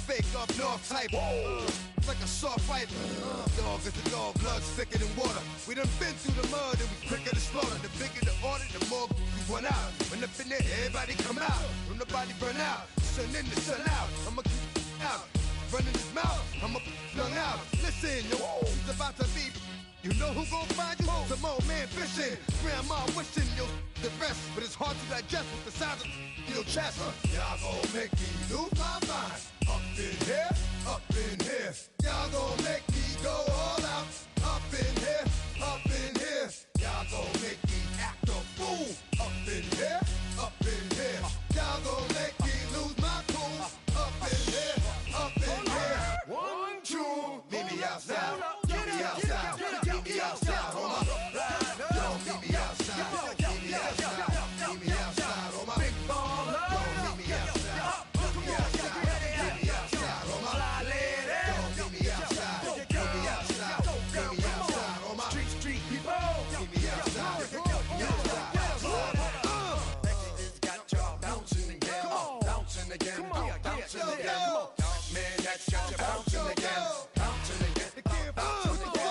Fake up north type. It's like a soft fight. Dog is a dog, blood's thicker than water. We done been through the mud and we quicker to slaughter. The bigger the order, the more we run out. When up in there, everybody come out. When nobody burn out, sun in the sun out. I'ma keep out. Running his mouth, I'ma flung out. Listen, yo, it's about to be. You know who gon' find you? Some old man fishing. Grandma wishing you'll the rest. But it's hard to digest with the size of your chest. Y'all gon' make me lose my mind. Up in here, up in here. Y'all gon' make me go all out. Up in here, up in here. Y'all gon' make me act a fool. Up in here, up in here. Y'all gon' make me lose my cool. Up in here, up in here. 1, 2, meet me outside. Meet me outside. Meet me outside, on my don't meet me outside. Meet me outside. Meet me outside, on my big baller. Don't meet me outside. Meet me outside. Meet me outside, on my don't meet me outside. Meet me outside. Meet me outside, on my street people. Meet me outside. Meet me outside. Texas got y'all bouncing again, bouncing again, bouncing again. Man, that's got you bouncing again, bouncing again, bouncing again.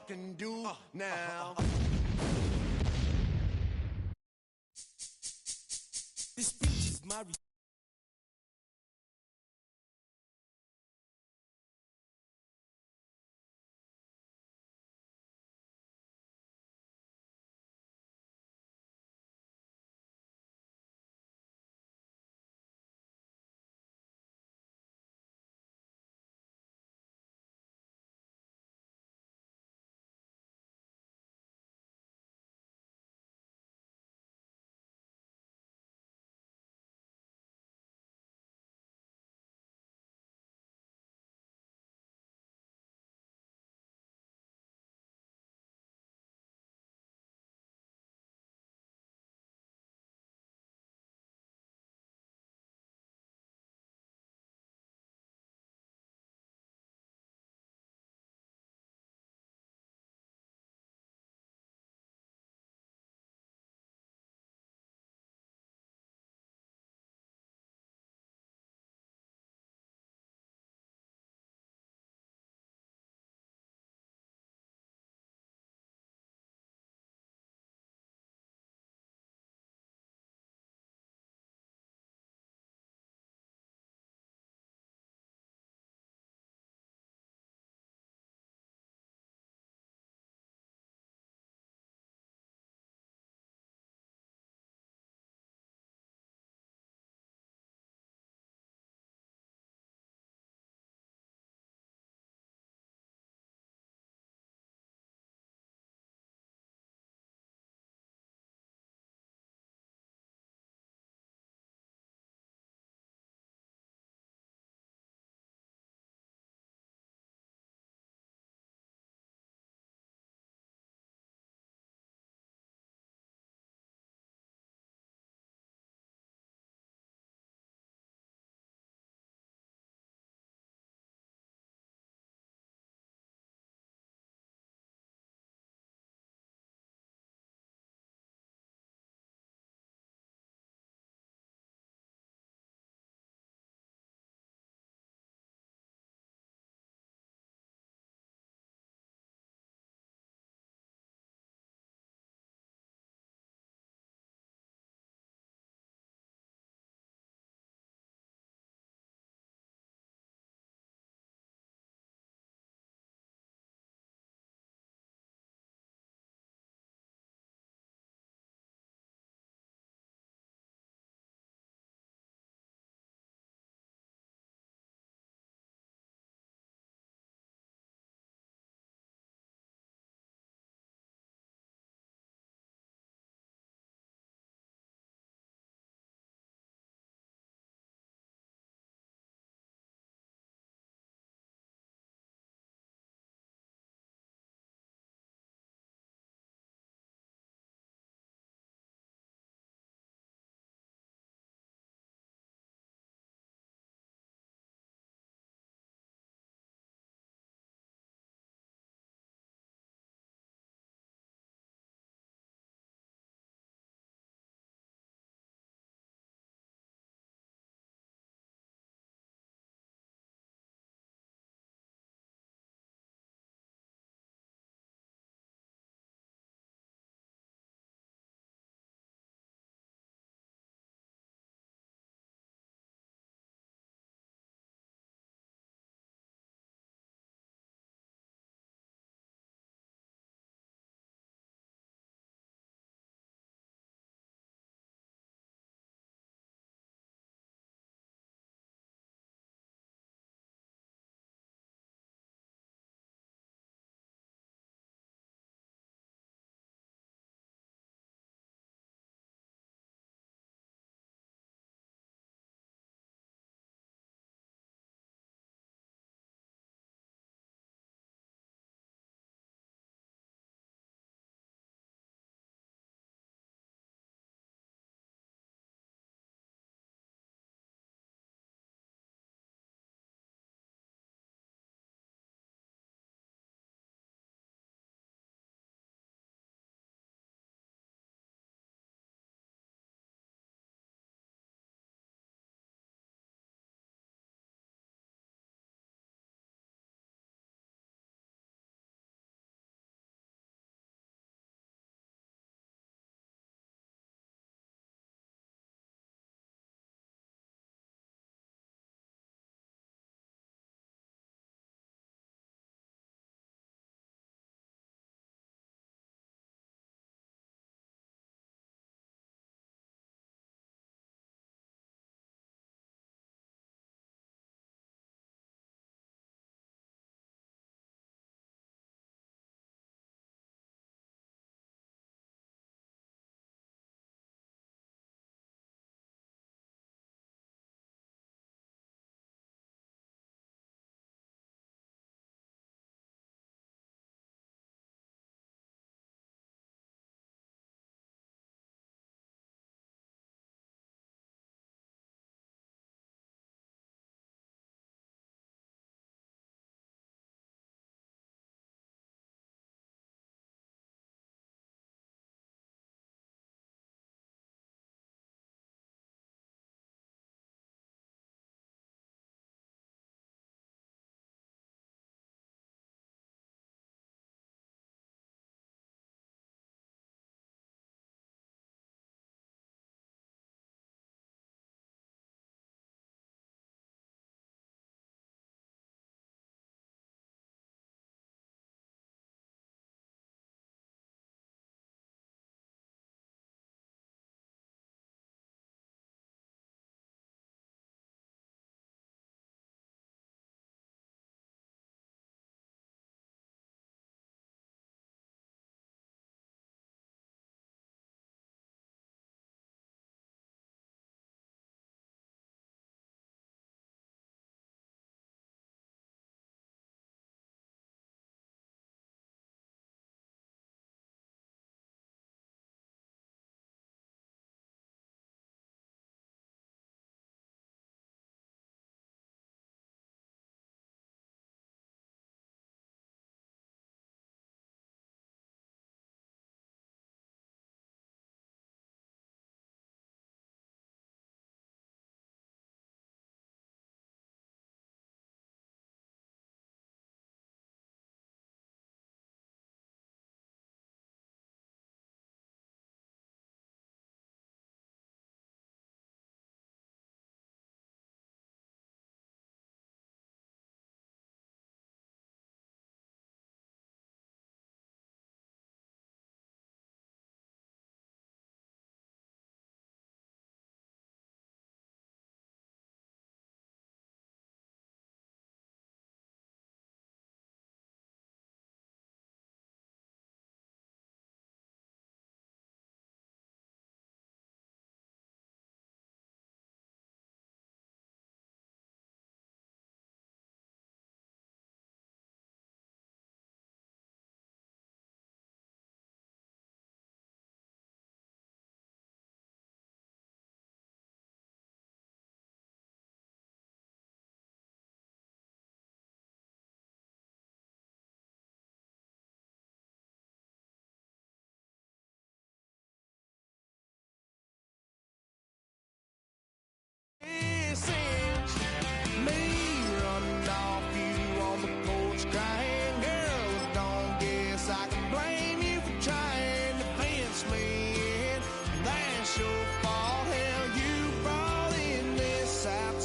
Can do now. This speech is my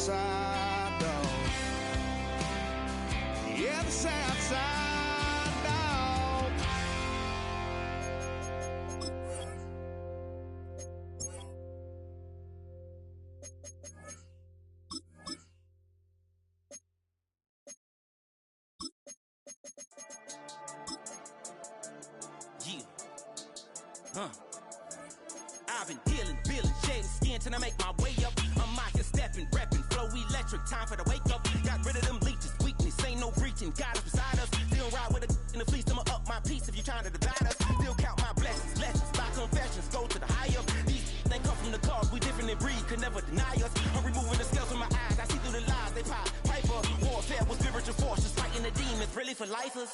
side, dog. Yeah, the south side, dog. Yeah. I've been dealing, shedding skin till I make my way up. I'm out here stepping, repping, flow electric, time for the wake up. Got rid of them leeches, weakness, ain't no breaching. God is beside us, still ride with a in the fleece. I'ma up my piece if you trying to divide us. Still count my blessings, lessons, by confessions, go to the high up. These they come from the cause, we different in breed, could never deny us. I'm removing the scales from my eyes, I see through the lies they pop. Piper, warfare with spiritual forces, fighting the demons, really for lifers.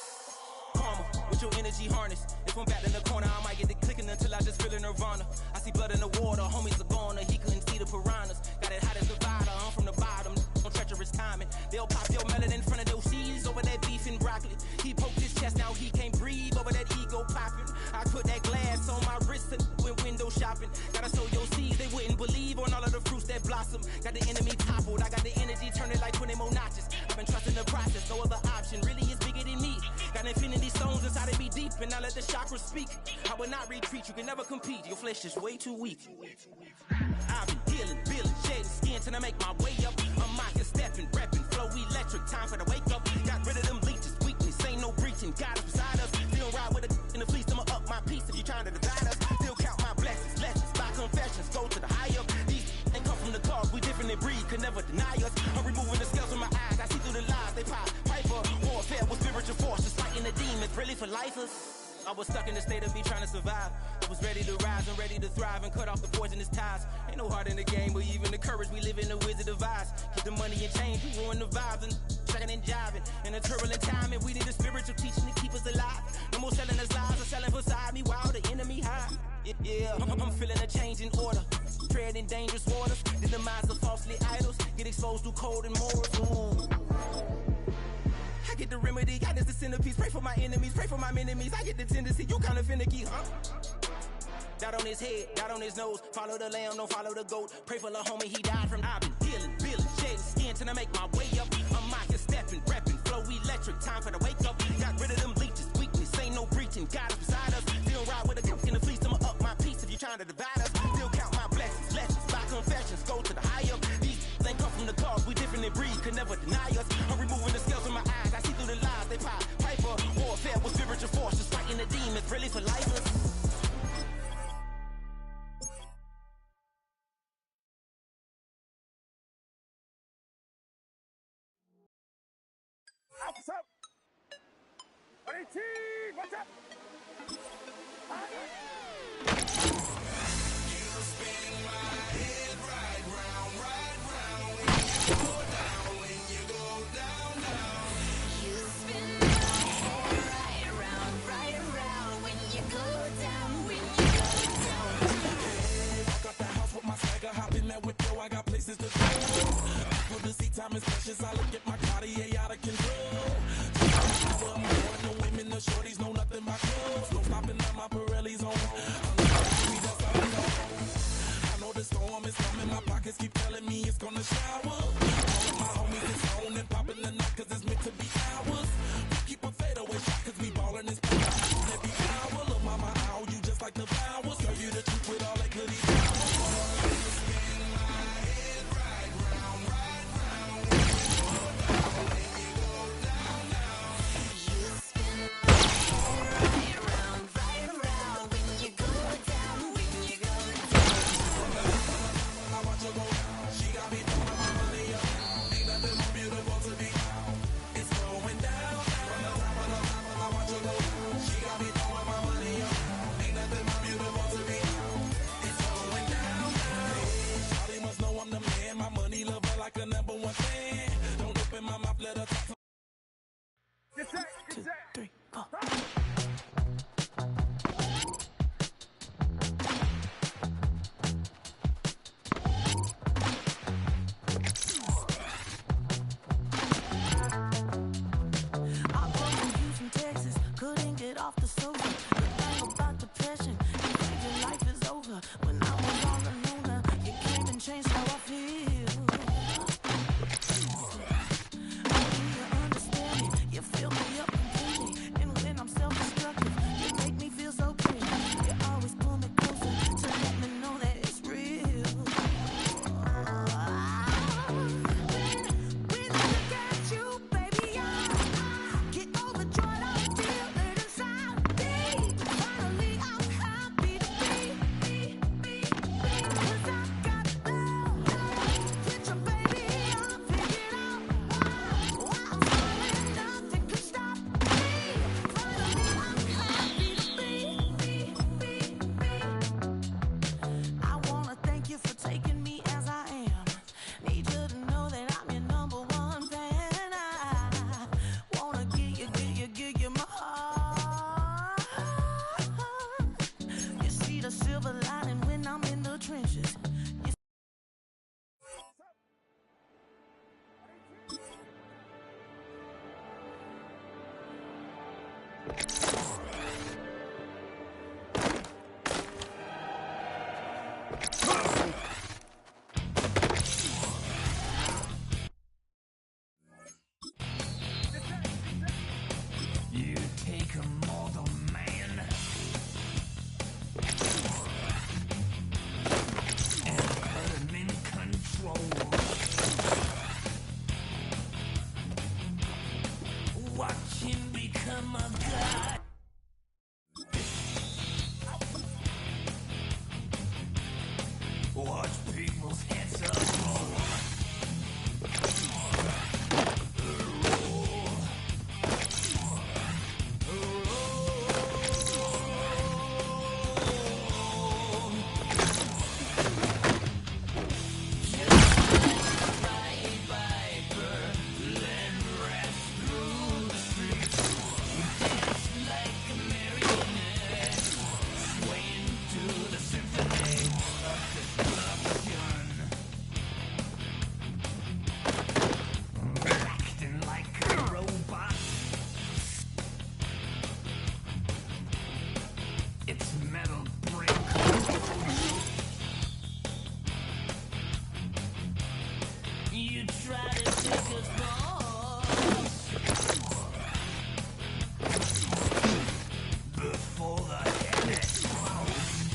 Karma, with your energy harness. If I'm back in the corner, I might get it clicking until I just feel a nirvana. I see blood in the water, homies are gone, he couldn't see the piranhas. Got it hot as divider, I'm from the bottom, on treacherous timing. They'll pop your melon in front of those seeds over that beef and broccoli. He poked his chest, now he can't breathe over that ego popping. I put that glass on my wrist and went window shopping. Gotta sow your seeds, they wouldn't believe on all of the fruits that blossom. Got the enemy toppled, I got the energy turning like 20 more notches. I've been trusting the process, no other option really is bigger than me. Got infinity stones inside of me deep, and I let the chakras speak. I will not retreat, you can never compete, your flesh is way too weak. I've been dealing, shedding skin till I make my way up. I'm out here stepping, repping, flow electric, time for the wake up. Got rid of them leeches, weakness, ain't no breaching. God is beside us, still ride with a in the fleece. I'ma up my piece if you trying to divide us. Still count my blessings, lessons, by confessions, go to the high up. These ain't come from the cause, we different in breed, could never deny us. I'm removing the scales from my eyes, I see through the lies they pop. Piper, warfare with spiritual forces, fighting the demons, really for lifers. I was stuck in the state of me trying to survive. I was ready to rise and ready to thrive and cut off the poisonous ties. Ain't no heart in the game, but even the courage we live in the Wizard of Oz. Keep the money and change, we ruin the vibes and checking and jiving. In a turbulent time, and we need a spiritual teaching to keep us alive. No more selling us lies or selling beside me while the enemy high. Yeah, I'm feeling a change in order. Treading dangerous waters, the demise of falsely idols. Get exposed through cold and morals. Ooh. I get the remedy, God is the centerpiece. Pray for my enemies, pray for my enemies. I get the tendency, you kinda finicky, huh? Dot on his head, dot on his nose. Follow the lamb, don't follow the goat. Pray for the homie, he died from. I've been dealing, shedding skin till I make my way up. I'm out here stepping, repping, flow electric, time for the wake up. Got rid of them leeches, weakness, ain't no breaching. God is beside us, still ride with a in the fleece. I'ma up my piece if you trying to divide us. Still count my blessings, lessons, by confessions, go to the high up. These ain't come from the cause, we different in breed, could never deny us. I'm removing the scales from my eyes, I see through the lies they pop. Piper, warfare with spiritual forces, fighting the demons, really for lifers. What's up? 18, what's up? You spin my head right round when you go down, when you go down, down. You spin my head right around when you go down, when you go down. Walk out the house with my swagger, hop in that whip, yo, I got places to go. For the seat time is precious, I look at my Cartier out of control. I'm more the women, the shorties know nothing about clothes. No stopping at my Pirelli's on. That's all I know. I know the storm is coming, my pockets keep telling me it's gonna shower. All of my homies is on and popping the night, cause it's meant to be ours. We keep a fadeaway shot, cause we ballin' this every hour. Look, mama, ow, you just like the flowers. Serve you the truth with all that goodies. Before the head explodes.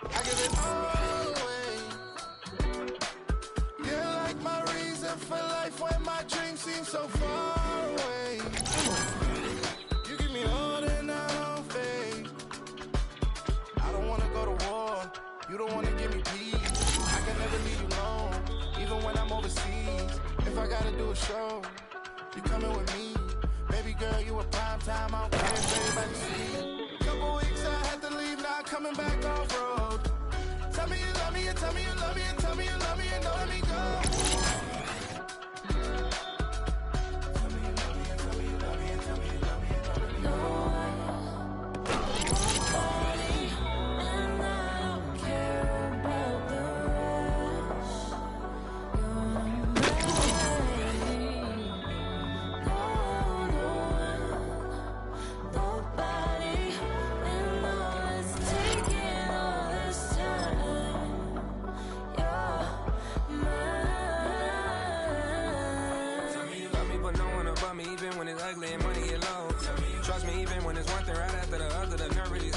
I give it all away. You're like my reason for life when my dreams seem so far away. You give me all and I don't fade. I don't wanna go to war. You don't wanna give me peace. I can never leave you alone, even when I'm overseas. If I gotta do a show, you coming with me. Baby girl, you a prime time. I don't care if everybody see. Couple weeks I had to leave, now coming back off road. Tell me you love me, and tell me you love me, and tell me you love me, and don't let me go. Tell me you love me, and tell me you love me, and tell me you love me, and don't let me go. And I don't care about the rest. Nobody, and all is taking all this time. You're mine. Tell me you love me, but no one above me, even when it's ugly and money get low. Trust me, even when it's one thing right after the other, the nerve really.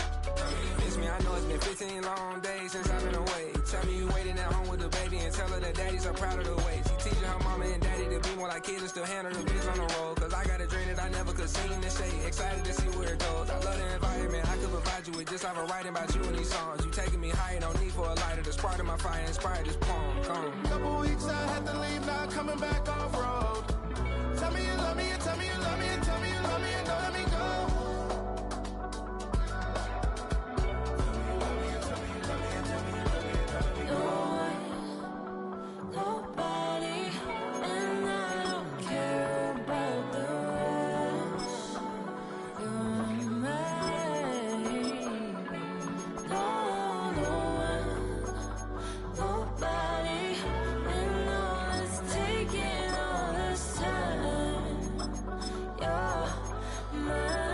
Miss me, I know it's been 15 long days since I've been away. Tell me you waiting at home with the baby and tell her that daddy's so proud of the way. She teaching her mama and daddy to be more like kids and still handle the biz on the road. Cause I got a dream that I never could see in the shade. Excited to see where it goes. I love the environment I could provide you with. Just have a writing about you in these songs. You taking me higher, no need for a lighter. The spark of my fire inspired this poem. Come. Couple weeks I had to leave, now coming back off road. Tell me you love me, and tell me you love me, and tell me you love me, and don't let me go. Nobody, and I don't care about the rest. You're mine. Nobody, and all is taking all this time. You're mine.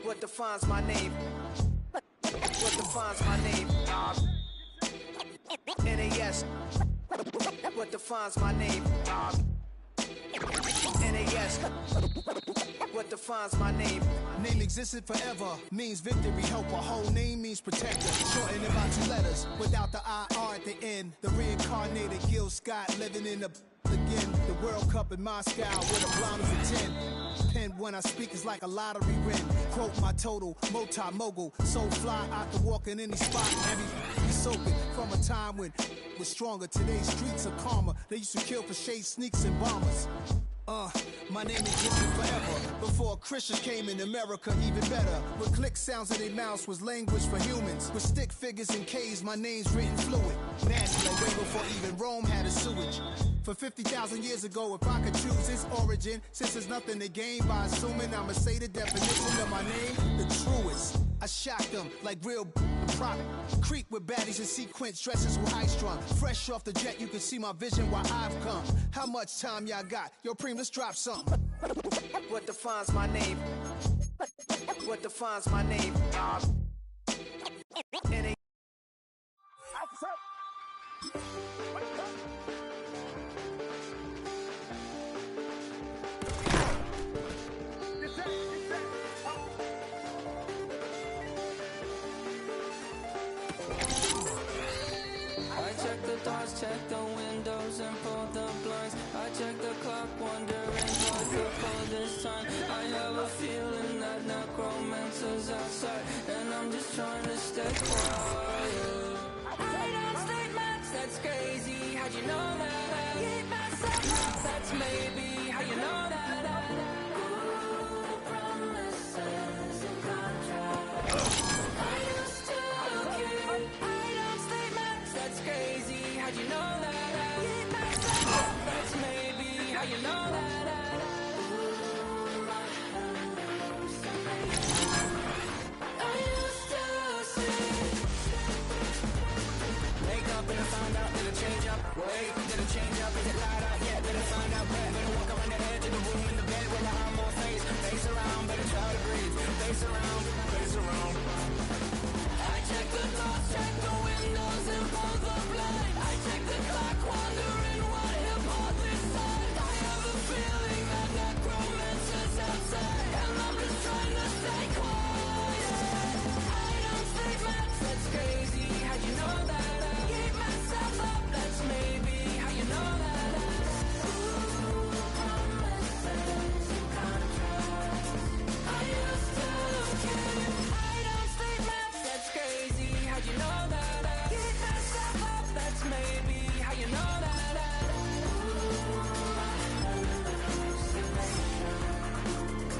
What defines my name? What defines my name? NAS. What defines my name? NAS. What defines my name? Name existed forever, means victory, helper. Whole name means protector. Shortened about 2 letters, without the IR at the end. The reincarnated Gil Scott living in the again. The World Cup in Moscow with a blind as a 10. Pen when I speak is like a lottery win. Quote my total, multi-mogul. So fly out the walk in any spot. Every soaking from a time when was stronger. Today's streets are calmer. They used to kill for shade sneaks and bombers. My name existed forever. Before Christians came in America, even better. With click sounds in their mouths was language for humans. With stick figures and K's, my name's written fluid. Nasty like way before even Rome had a sewage. For 50,000 years ago, if I could choose its origin, since there's nothing to gain by assuming I'ma say the definition of my name, the truest. I shock them like real prop. Creep with baddies in sequence, dresses with high strung. Fresh off the jet, you can see my vision where I've come. How much time y'all got? Yo, Preem, let's drop something. What defines my name? What defines my name? NAS. Check the doors, check the windows, and pull the blinds. I check the clock, wondering what to pull this time. I have a feeling that necromancer's outside, and I'm just trying to stay quiet. I don't statements, that's crazy. How'd you know that? I keep myself up, that's maybe how you know that. Ooh, promises and contracts. I used to keep. I don't statements, that's crazy. How'd you know that? I keep myself up, that's maybe how you know that. Ooh, my hallucination. I used to see. Wake up and I found out that it change up. Wait, did it change up? Is it light out yet? Did I find out where? Better walk around the edge of the room in the bed with my arm on face. Face around, better try to breathe. Face around, face around. I check the doors, check the windows, and pull the blind. I check the clock, wondering what hip hop is on. I have a feeling that necromancer's outside, and I'm just trying to stay quiet. I don't statements, that's crazy. How'd you know that? I keep myself up, that's maybe how you know that. Ooh, promises and contracts. I used to keep. I don't statements, that's crazy. How'd you know that? I keep myself up, that's maybe how you know that. Ooh, my hallucination.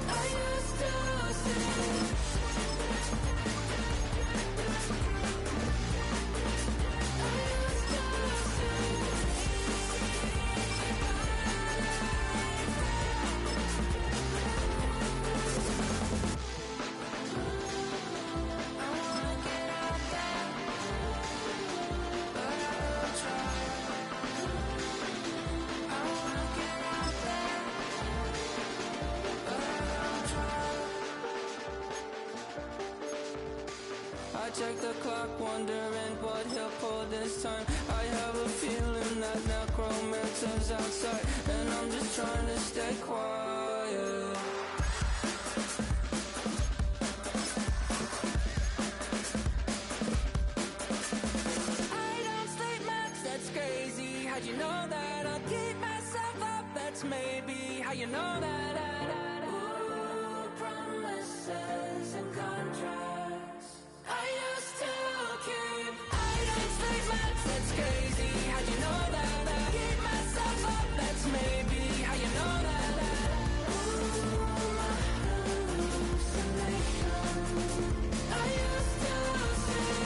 I used to see. I check the clock, wondering what he'll pull this time. I have a feeling that necromancer's outside, and I'm just trying to stay quiet. I don't statements, that's crazy. How'd you know that? I'll keep myself up, that's maybe how you know that. Ooh, promises and contracts. I used to keep. I don't statements, that's crazy. How'd you know that? I keep myself up, that's maybe how you know that. Ooh, my hallucination. I used to see.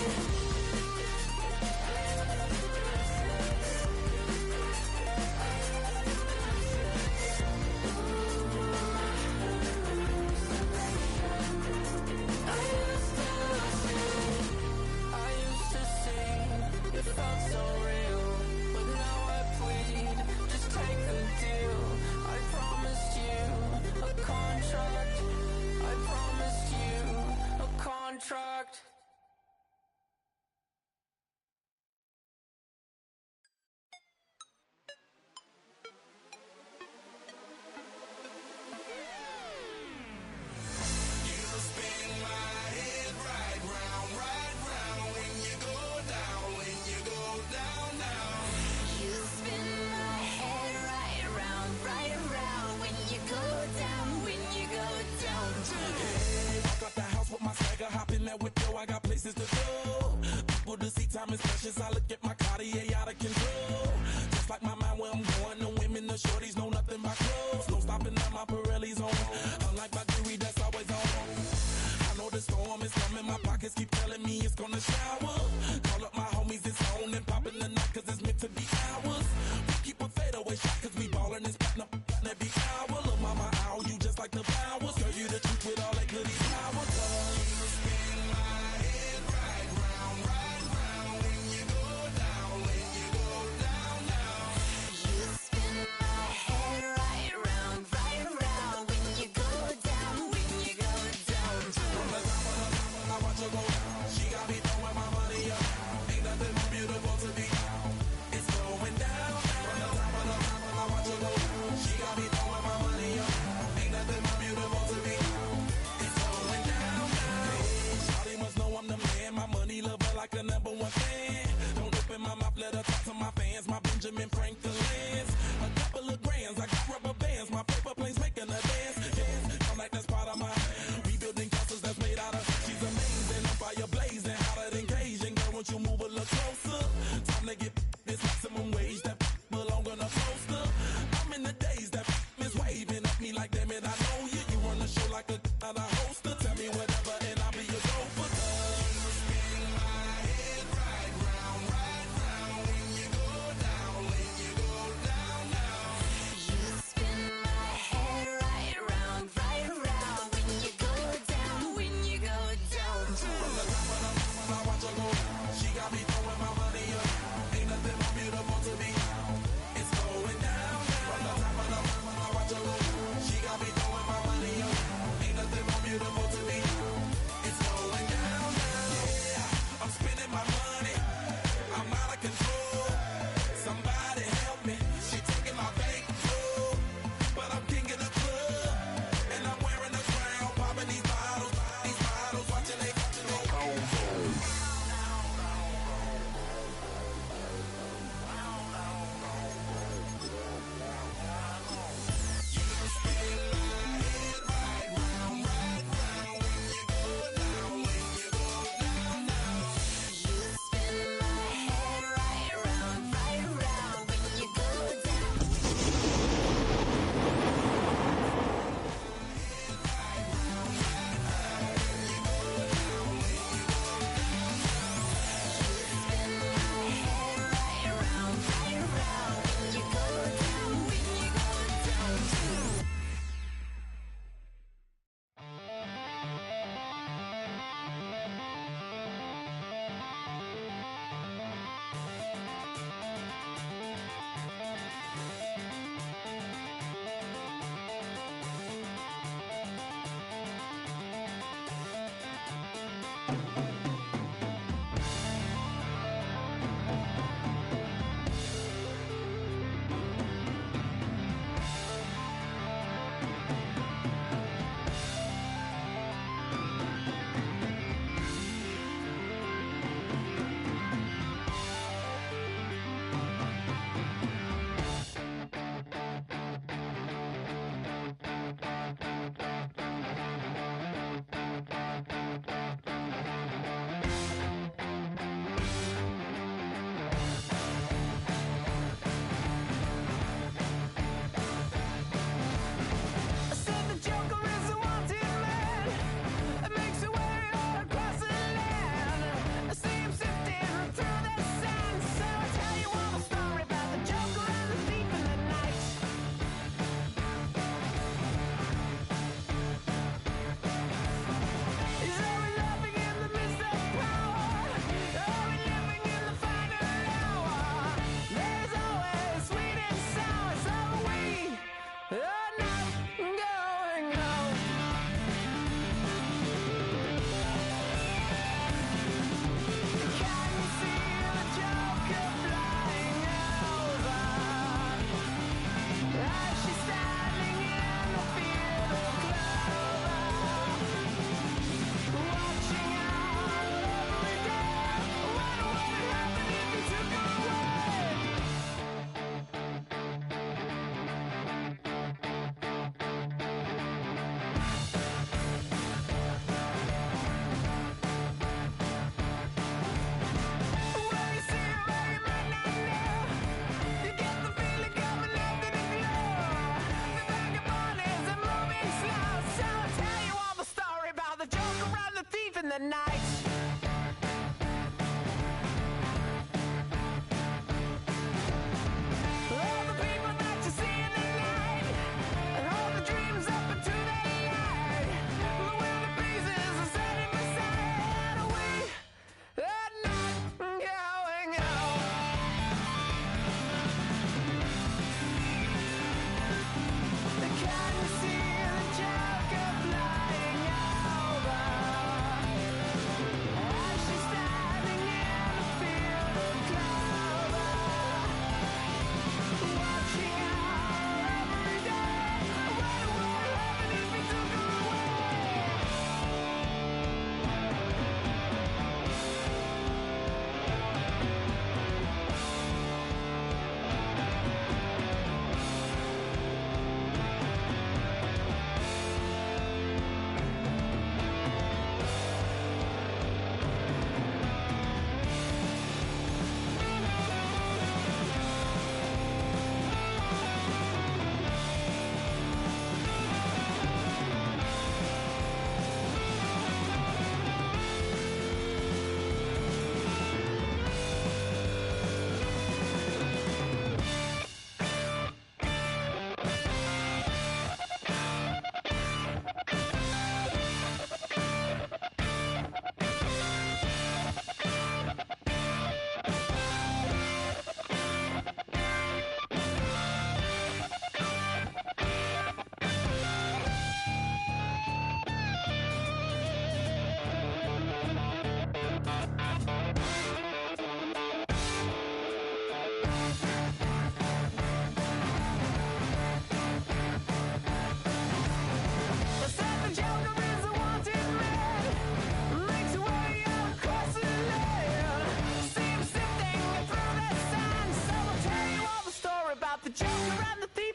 Ooh,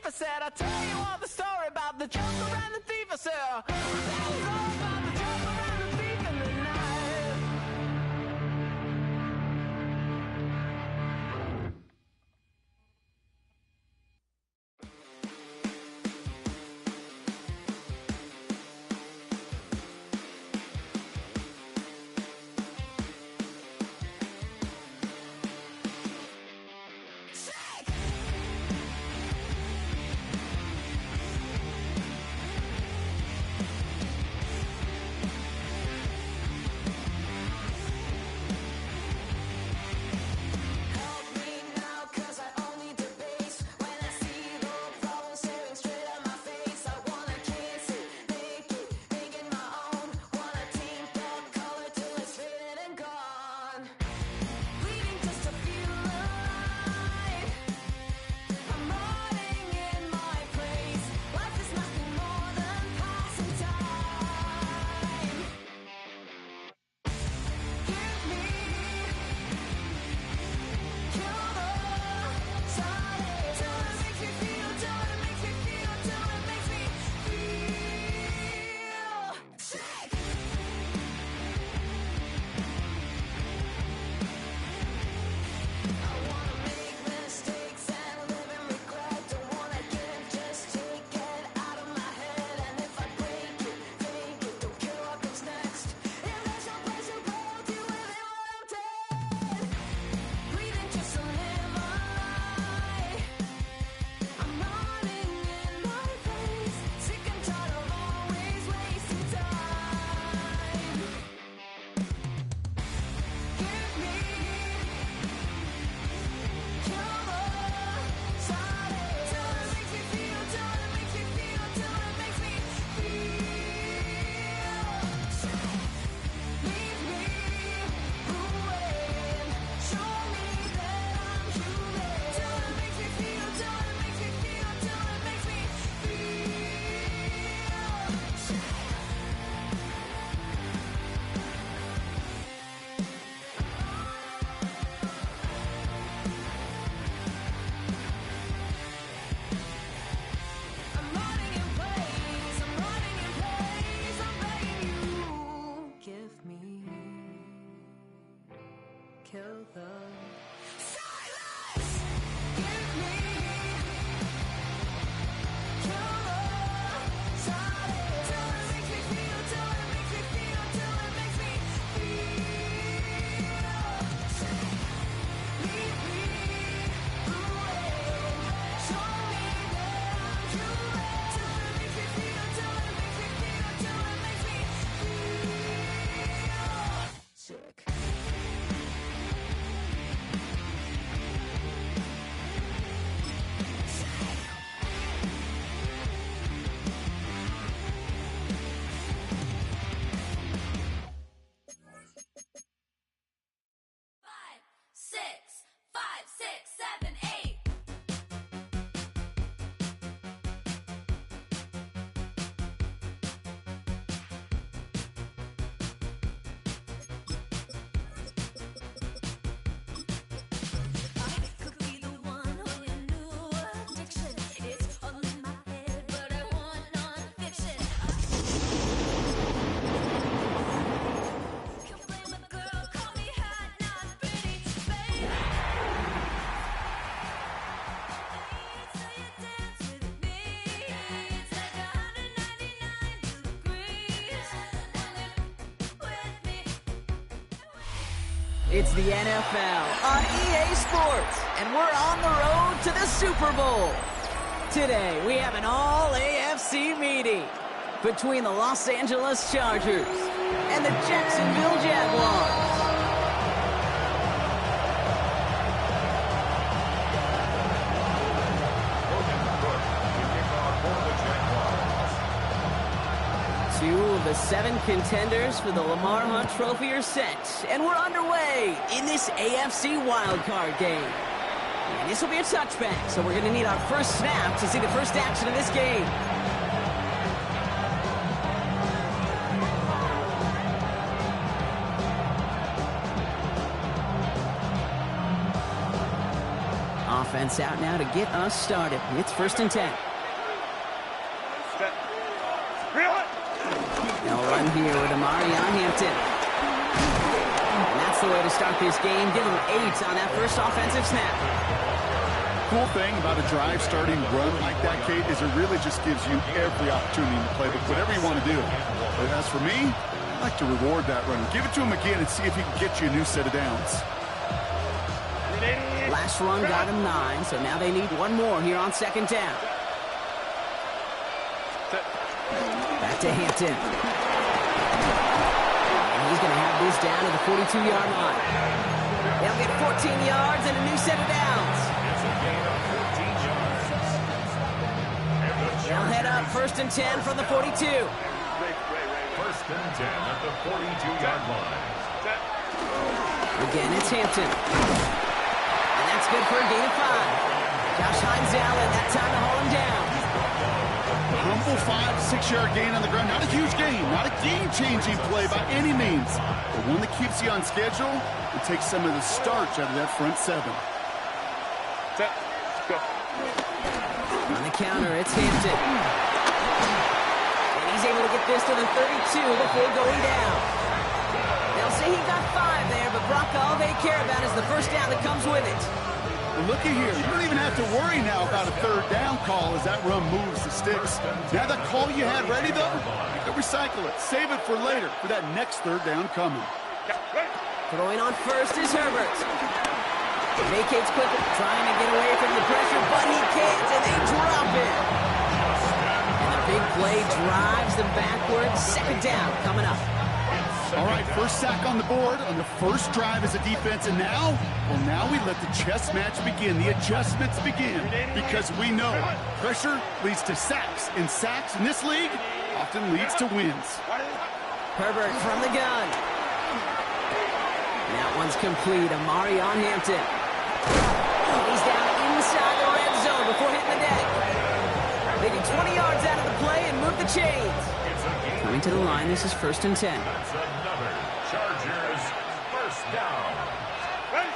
I said, I'll tell you all the story about the joker and the thief. I said, I'll tell you all about the joker and the thief in the night. It's the NFL on EA Sports, and we're on the road to the Super Bowl. Today, we have an all-AFC meeting between the Los Angeles Chargers and the Jacksonville Jaguars. Two of the 7 contenders for the Lamar Hunt Trophy are set, and we're underway in this AFC wildcard game. And this will be a touchback, so we're going to need our first snap to see the first action of this game. defense out now to get us started. It's 1st and 10. They'll run here with Amarion Hampton. And that's the way to start this game. Give them 8 on that first offensive snap. Cool thing about a drive starting run like that, Kate, is it really just gives you every opportunity to play whatever you want to do. But as for me, I like to reward that runner. Give it to him again and see if he can get you a new set of downs. Last run got him 9, so now they need one more here on 2nd down. Back to Hampton. And he's going to have this down to the 42-yard line. They'll get 14 yards and a new set of downs. They'll head up 1st and 10 from the 42. 1st and 10 at the 42-yard line. Again, it's Hampton. And that's good for a gain of 5. Josh Hines Allen, that time to haul him down. A humble 5 to 6-yard gain on the ground. Not a huge gain, not a game-changing play by any means, but one that keeps you on schedule and takes some of the starch out of that front 7. On the counter, it's Hampton. And he's able to get this to the 32 before going down. They'll say he got 5 there, but Brock, all they care about is the first down that comes with it. Well, looky here. You don't even have to worry now about a 3rd down call as that run moves the sticks. Now that call you had ready, though, you can recycle it. Save it for later for that next 3rd down coming. Throwing on first is Herbert. Vacates quickly, trying to get away from the pressure, but he can't, and they drop it. And the big play drives them backwards. 2nd down coming up. All right, first sack on the board on the first drive as a defense, and now we let the chess match begin. The adjustments begin, because we know pressure leads to sacks, and sacks in this league often leads to wins. Herbert from the gun. And that one's complete. Amarion Hampton. He's down inside the red zone before hitting the deck. They get 20 yards out of the play and move the chains. Coming to the line, this is 1st and 10. That's another Chargers 1st down.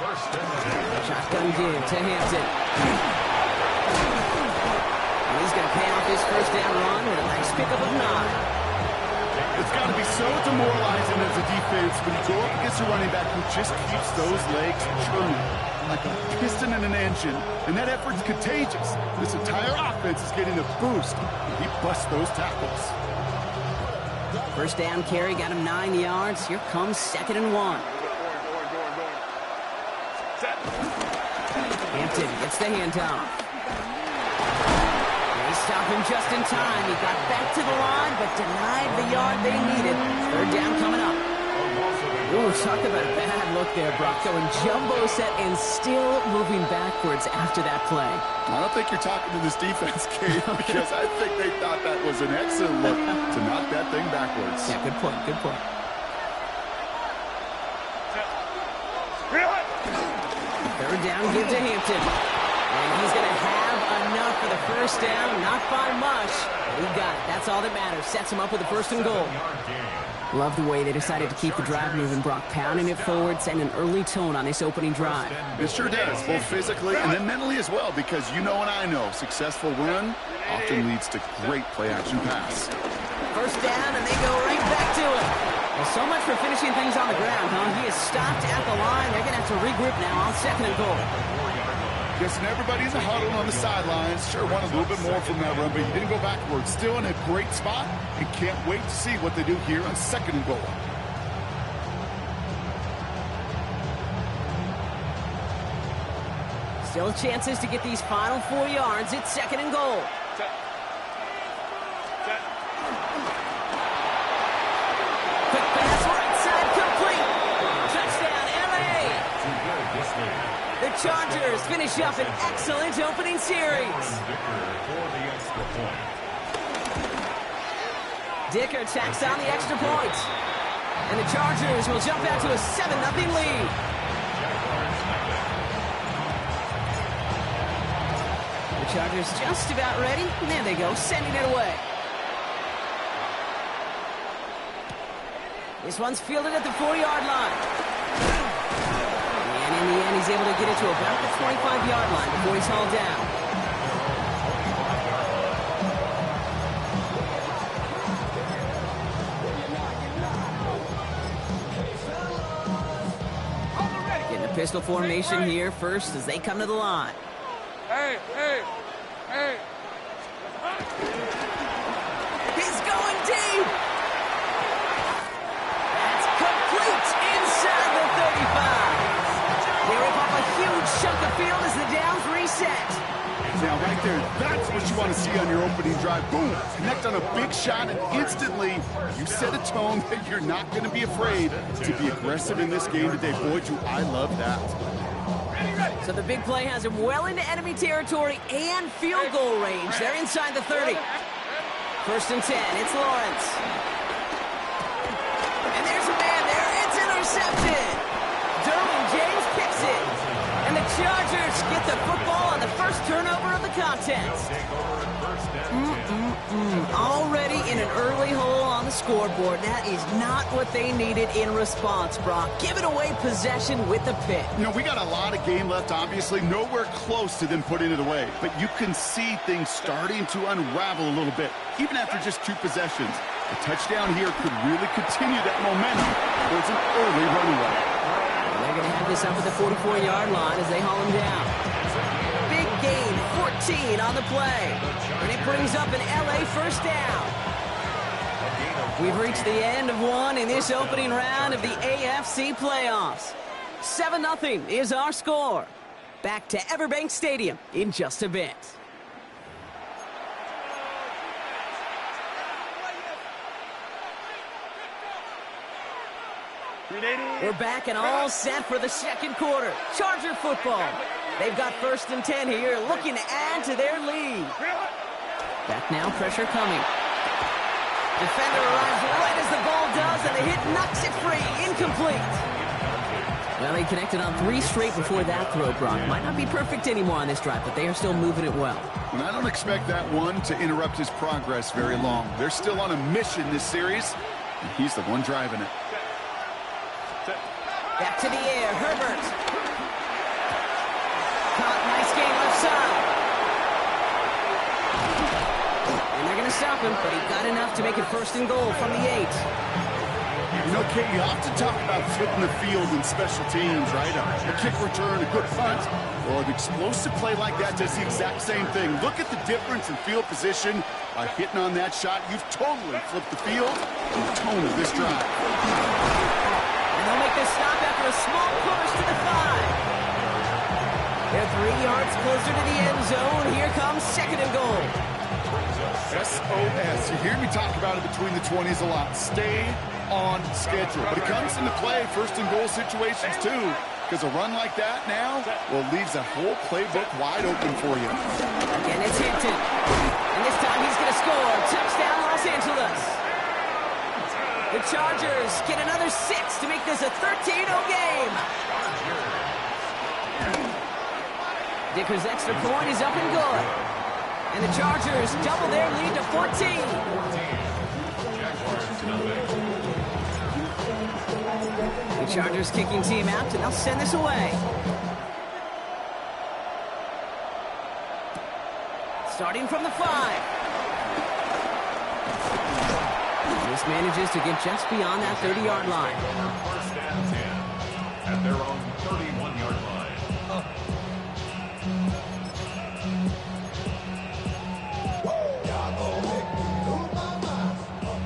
1st and 10. Shotgun give to Hampton. And he's going to pay off his 1st down run with a nice pickup of 9. It's got to be so demoralizing as a defense when you go up against a running back who just keeps those legs churning like a piston in an engine, and that effort's contagious. This entire offense is getting a boost, and he busts those tackles. 1st down carry got him 9 yards. Here comes 2nd and 1. Hampton gets the handoff. They stop him just in time. He got back to the line, but denied the yard they needed. 3rd down coming up. Ooh, talk about a bad look there, Brock. Going jumbo set and still moving backwards after that play. I don't think you're talking to this defense, Kate, because I think they thought that was an excellent look to knock that thing backwards. Yeah, good point, good point. 3rd down, give to Hampton. And he's going to have enough for the 1st down, not by much. He got it. That's all that matters. Sets him up with a 1st and goal. Love the way they decided to keep the drive moving, Brock. Pounding it forward, setting an early tone on this opening drive. It sure does, both physically and then mentally as well, because you know and I know successful run often leads to great play-action pass. 1st down, and they go right back to it. Well, so much for finishing things on the ground, huh? He is stopped at the line. They're going to have to regroup now on 2nd and goal. Guessing everybody's a huddle on the sidelines. Sure, want a little bit more from that run, but you didn't go backwards. Still in a great spot, and can't wait to see what they do here on 2nd and goal. Still chances to get these final 4 yards. It's 2nd and goal. Quick pass, right side, complete. Touchdown, LA. The Chargers finish up an excellent opening series. Dicker tacks on the extra point. And the Chargers will jump out to a 7-0 lead. The Chargers just about ready. And there they go, sending it away. This one's fielded at the 4-yard line. And in the end, he's able to get it to about the 25-yard line before he's hauled down. Getting a pistol formation here first as they come to the line. Hey. He's going deep. That's complete inside the 35. They rip off a huge chunk of field as the downs reset. Now, right there, that's what you want to see on your opening drive. Boom! Connect on a big shot, and instantly you set a tone that you're not going to be afraid to be aggressive in this game today. Boy, do I love that. So the big play has him well into enemy territory and field goal range. They're inside the 30. First and 10, it's Lawrence. And there's a man there, it's intercepted. Derwin James kicks it. And the Chargers get the football on the first turnover of the contest. Already in an early hole on the scoreboard. That is not what they needed in response, Brock. Giving away possession with the pick. You know, we got a lot of game left, obviously. Nowhere close to them putting it away. But you can see things starting to unravel a little bit, even after just 2 possessions. A touchdown here could really continue that momentum towards an early runaway. They're going to have this up at the 44-yard line as they haul him down. Big gain, 14 on the play. And it brings up an LA first down. We've reached the end of one in this opening round of the AFC playoffs. 7-0 is our score. Back to Everbank Stadium in just a bit. We're back and all set for the second quarter. Charger football. They've got first and 10 here, looking to add to their lead. Back now, pressure coming. Defender arrives right as the ball does, and the hit knocks it free. Incomplete. Well, they connected on 3 straight before that throw, Brock. Might not be perfect anymore on this drive, but they are still moving it well. And I don't expect that one to interrupt his progress very long. They're still on a mission this series, and he's the one driving it. Back to the air, Herbert. Caught, nice gain left side. And they're going to stop him, but he got enough to make it first and goal from the 8. You know, Kate, you often talk about flipping the field in special teams, right? A kick return, a good punt. Well, an explosive play like that does the exact same thing. Look at the difference in field position. By hitting on that shot, you've totally flipped the field and the tone of this drive. They'll make this stop after a small push to the 5. They're 3 yards closer to the end zone. Here comes second and goal. SOS. You hear me talk about it between the 20s a lot. Stay on schedule. But it comes into play first and goal situations too. Because a run like that now, well, leaves that whole playbook wide open for you. Again, it's Hinton. And this time he's going to score. Touchdown, Los Angeles. The Chargers get another 6 to make this a 13-0 game. Dicker's extra point is up and good. And the Chargers double their lead to 14. The Chargers kicking team out, and they'll send this away. Starting from the 5. This manages to get just beyond that 30-yard line. First and 10 at their own 31-yard line.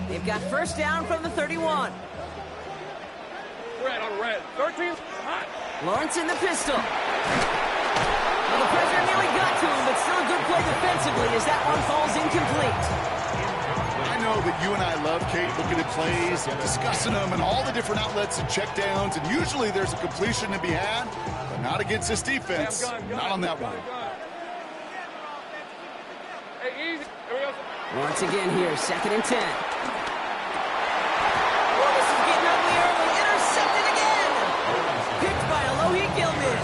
They've got first down from the 31. Red on red. 13. Hot. Lawrence in the pistol. Well, the pressure nearly got to him, but still a good play defensively as that one falls incomplete. I know that you and I love, Kate, looking at plays, discussing them, and all the different outlets and checkdowns, and usually there's a completion to be had, but not against this defense. Not on that one. Hey, easy. Here we go. Once again here, second and 10. Oh, this is getting ugly early. Intercepted again. Picked by Alohi Gilman.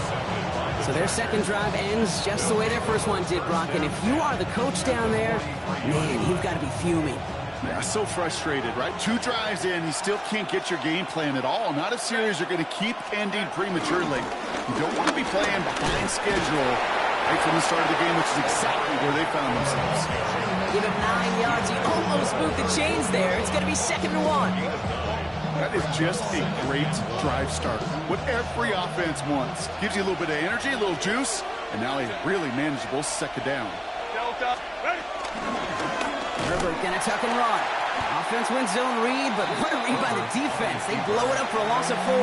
So their second drive ends just the way their first one did, Brock. And if you are the coach down there, man, you've got to be fuming. Yeah, so frustrated, right? 2 drives in, you still can't get your game plan at all. Not a series you're going to keep ending prematurely. You don't want to be playing behind schedule right from the start of the game, which is exactly where they found themselves. Give him 9 yards. He almost moved the chains there. It's going to be 2nd and 1. That is just a great drive starter. What every offense wants. Gives you a little bit of energy, a little juice, and now a really manageable 2nd down. Herbert gonna tuck and run. Offense wins zone read, but what a read by the defense. They blow it up for a loss of 4.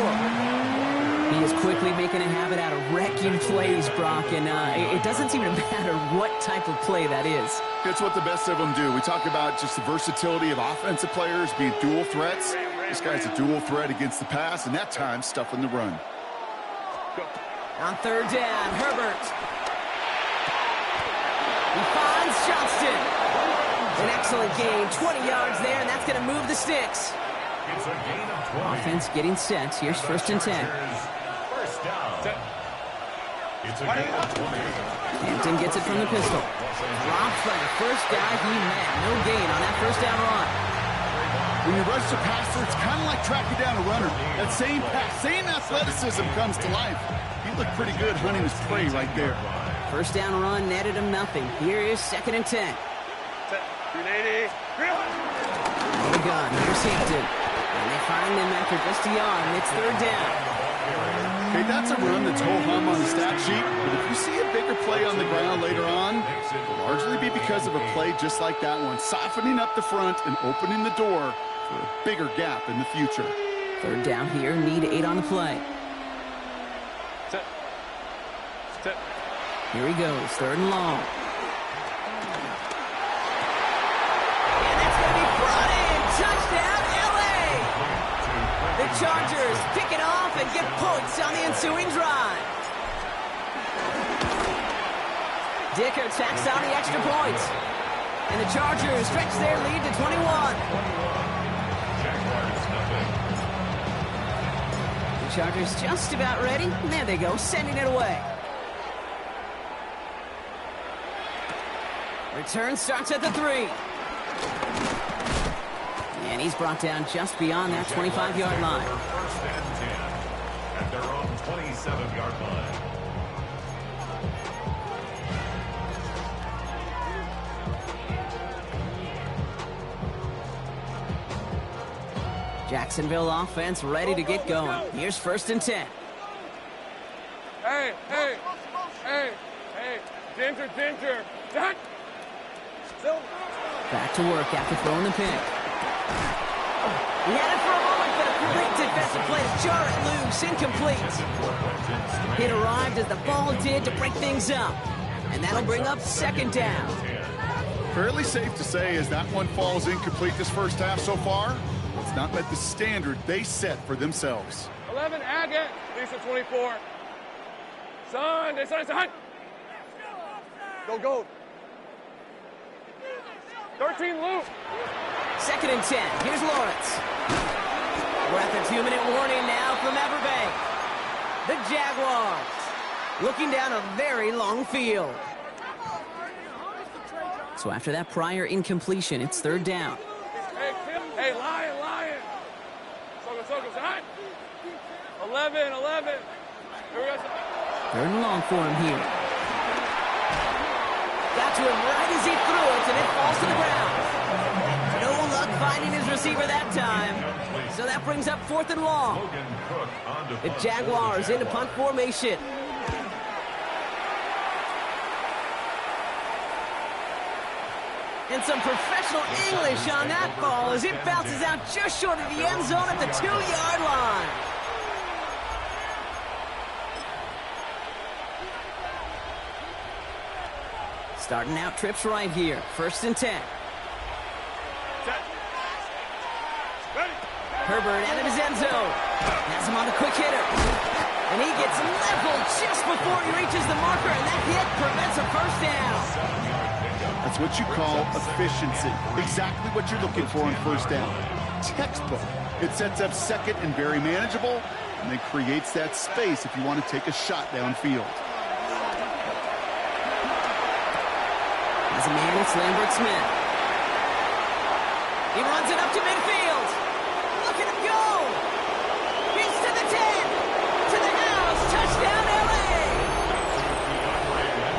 He is quickly making a habit out of wrecking plays, Brock, and it doesn't seem to matter what type of play that is. It's what the best of them do. We talk about just the versatility of offensive players being dual threats. This guy's a dual threat against the pass, and that time stuffing the run. On 3rd down, Herbert. He finds Johnston. An excellent gain, 20 yards there, and that's going to move the sticks. It's a gain of 20. Offense getting set. Here's 1st and 10. First down. It's a gain of 20. Hampton gets it from the pistol. Dropped by the first guy he met. No gain on that 1st down run. When you rush the passer, it's kind of like tracking down a runner. That same pass, same athleticism comes to life. He looked pretty good hunting his prey right there. 1st down run netted him nothing. Here is 2nd and 10. On the gun, here's Hampton. And they find him after just a yard, and it's 3rd down. Okay, that's a run that's ho-hum on the stat sheet, but if you see a bigger play on the ground later on, it'll largely be because of a play just like that one, softening up the front and opening the door for a bigger gap in the future. 3rd down here, need 8 on the play. Here he goes, 3rd and long. Touchdown, L.A. The Chargers pick it off and get points on the ensuing drive. Dicker tacks on the extra points. And the Chargers stretch their lead to 21. The Chargers just about ready. There they go, sending it away. Return starts at the 3. And he's brought down just beyond that 25-yard line. 1st and 10 at their own 27-yard line. Jacksonville offense ready to get going. Here's 1st and 10. Hey. Ginger. Back to work after throwing the pick. He had it for a moment, but a great defensive play to jar it loose, incomplete. It arrived as the ball did to break things up, and that'll bring up 2nd down. Fairly safe to say as that one falls incomplete this 1st half so far, it's not met the standard they set for themselves. 11 Agate, Lisa 24. Sunday. Go. 13 Luke. 2nd and 10. Here's Lawrence. We're at the 2-minute warning now from Everbank. The Jaguars looking down a very long field. So after that prior incompletion, it's 3rd down. Hey, Lion. Soka, 11. Here we go. 3rd and long for him here. Got to him right as he threw it, and it falls to the ground. No luck finding his receiver that time. So that brings up 4th and long. The Jaguars into punt formation. And some professional English on that ball as it bounces out just short of the end zone at the 2-yard line. Starting out trips right here. 1st and 10. Herbert out of his end zone. Has him on the quick hitter. And he gets leveled just before he reaches the marker, and that hit prevents a 1st down. That's what you call efficiency. Exactly what you're looking for on 1st down. Textbook. It sets up 2nd and very manageable, and then creates that space if you want to take a shot downfield. As a man, it's Lambert Smith. He runs it up to midfield. Look at him go. He's to the 10. To the house. Touchdown, LA.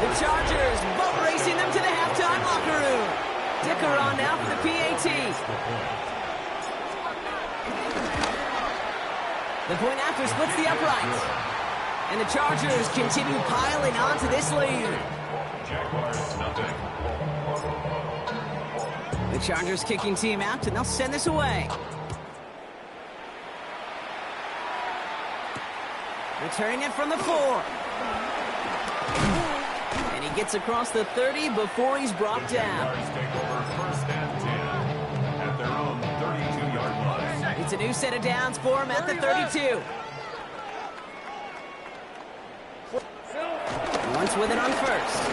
The Chargers boat racing them to the halftime locker room. Dicker on now for the PAT. The point after splits the uprights. And the Chargers continue piling on to this lead. Jaguars, nothing. The Chargers kicking team out, and they'll send this away. Returning it from the 4. And he gets across the 30 before he's brought down. Jaguars take over first and 10 at their own 32-yard line. It's a new set of downs for him at the 32. Once with it on first.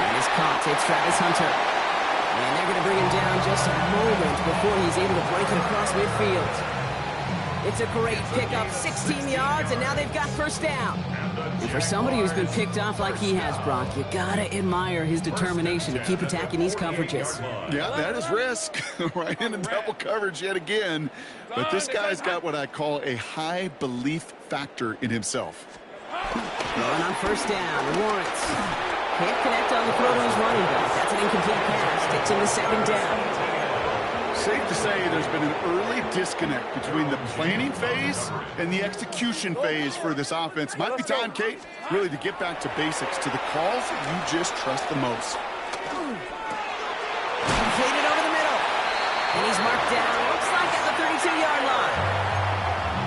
And his caught. It's Travis Hunter. And they're going to bring him down just a moment before he's able to break it across midfield. It's a great pickup, 16 yards, and now they've got first down. And for somebody who's been picked off like he has, Brock, you got to admire his determination to keep attacking these coverages. Yeah, that is risk. Right into double coverage yet again. But this guy's got what I call a high belief factor in himself. Going on first down, Lawrence. Can't connect on the throw to his running back. That's an incomplete pass. Takes him the second down. Safe to say there's been an early disconnect between the planning phase and the execution phase for this offense. Might be time, Kate, really to get back to basics, to the calls you just trust the most. Completed over the middle. And he's marked down, looks like at the 32-yard line.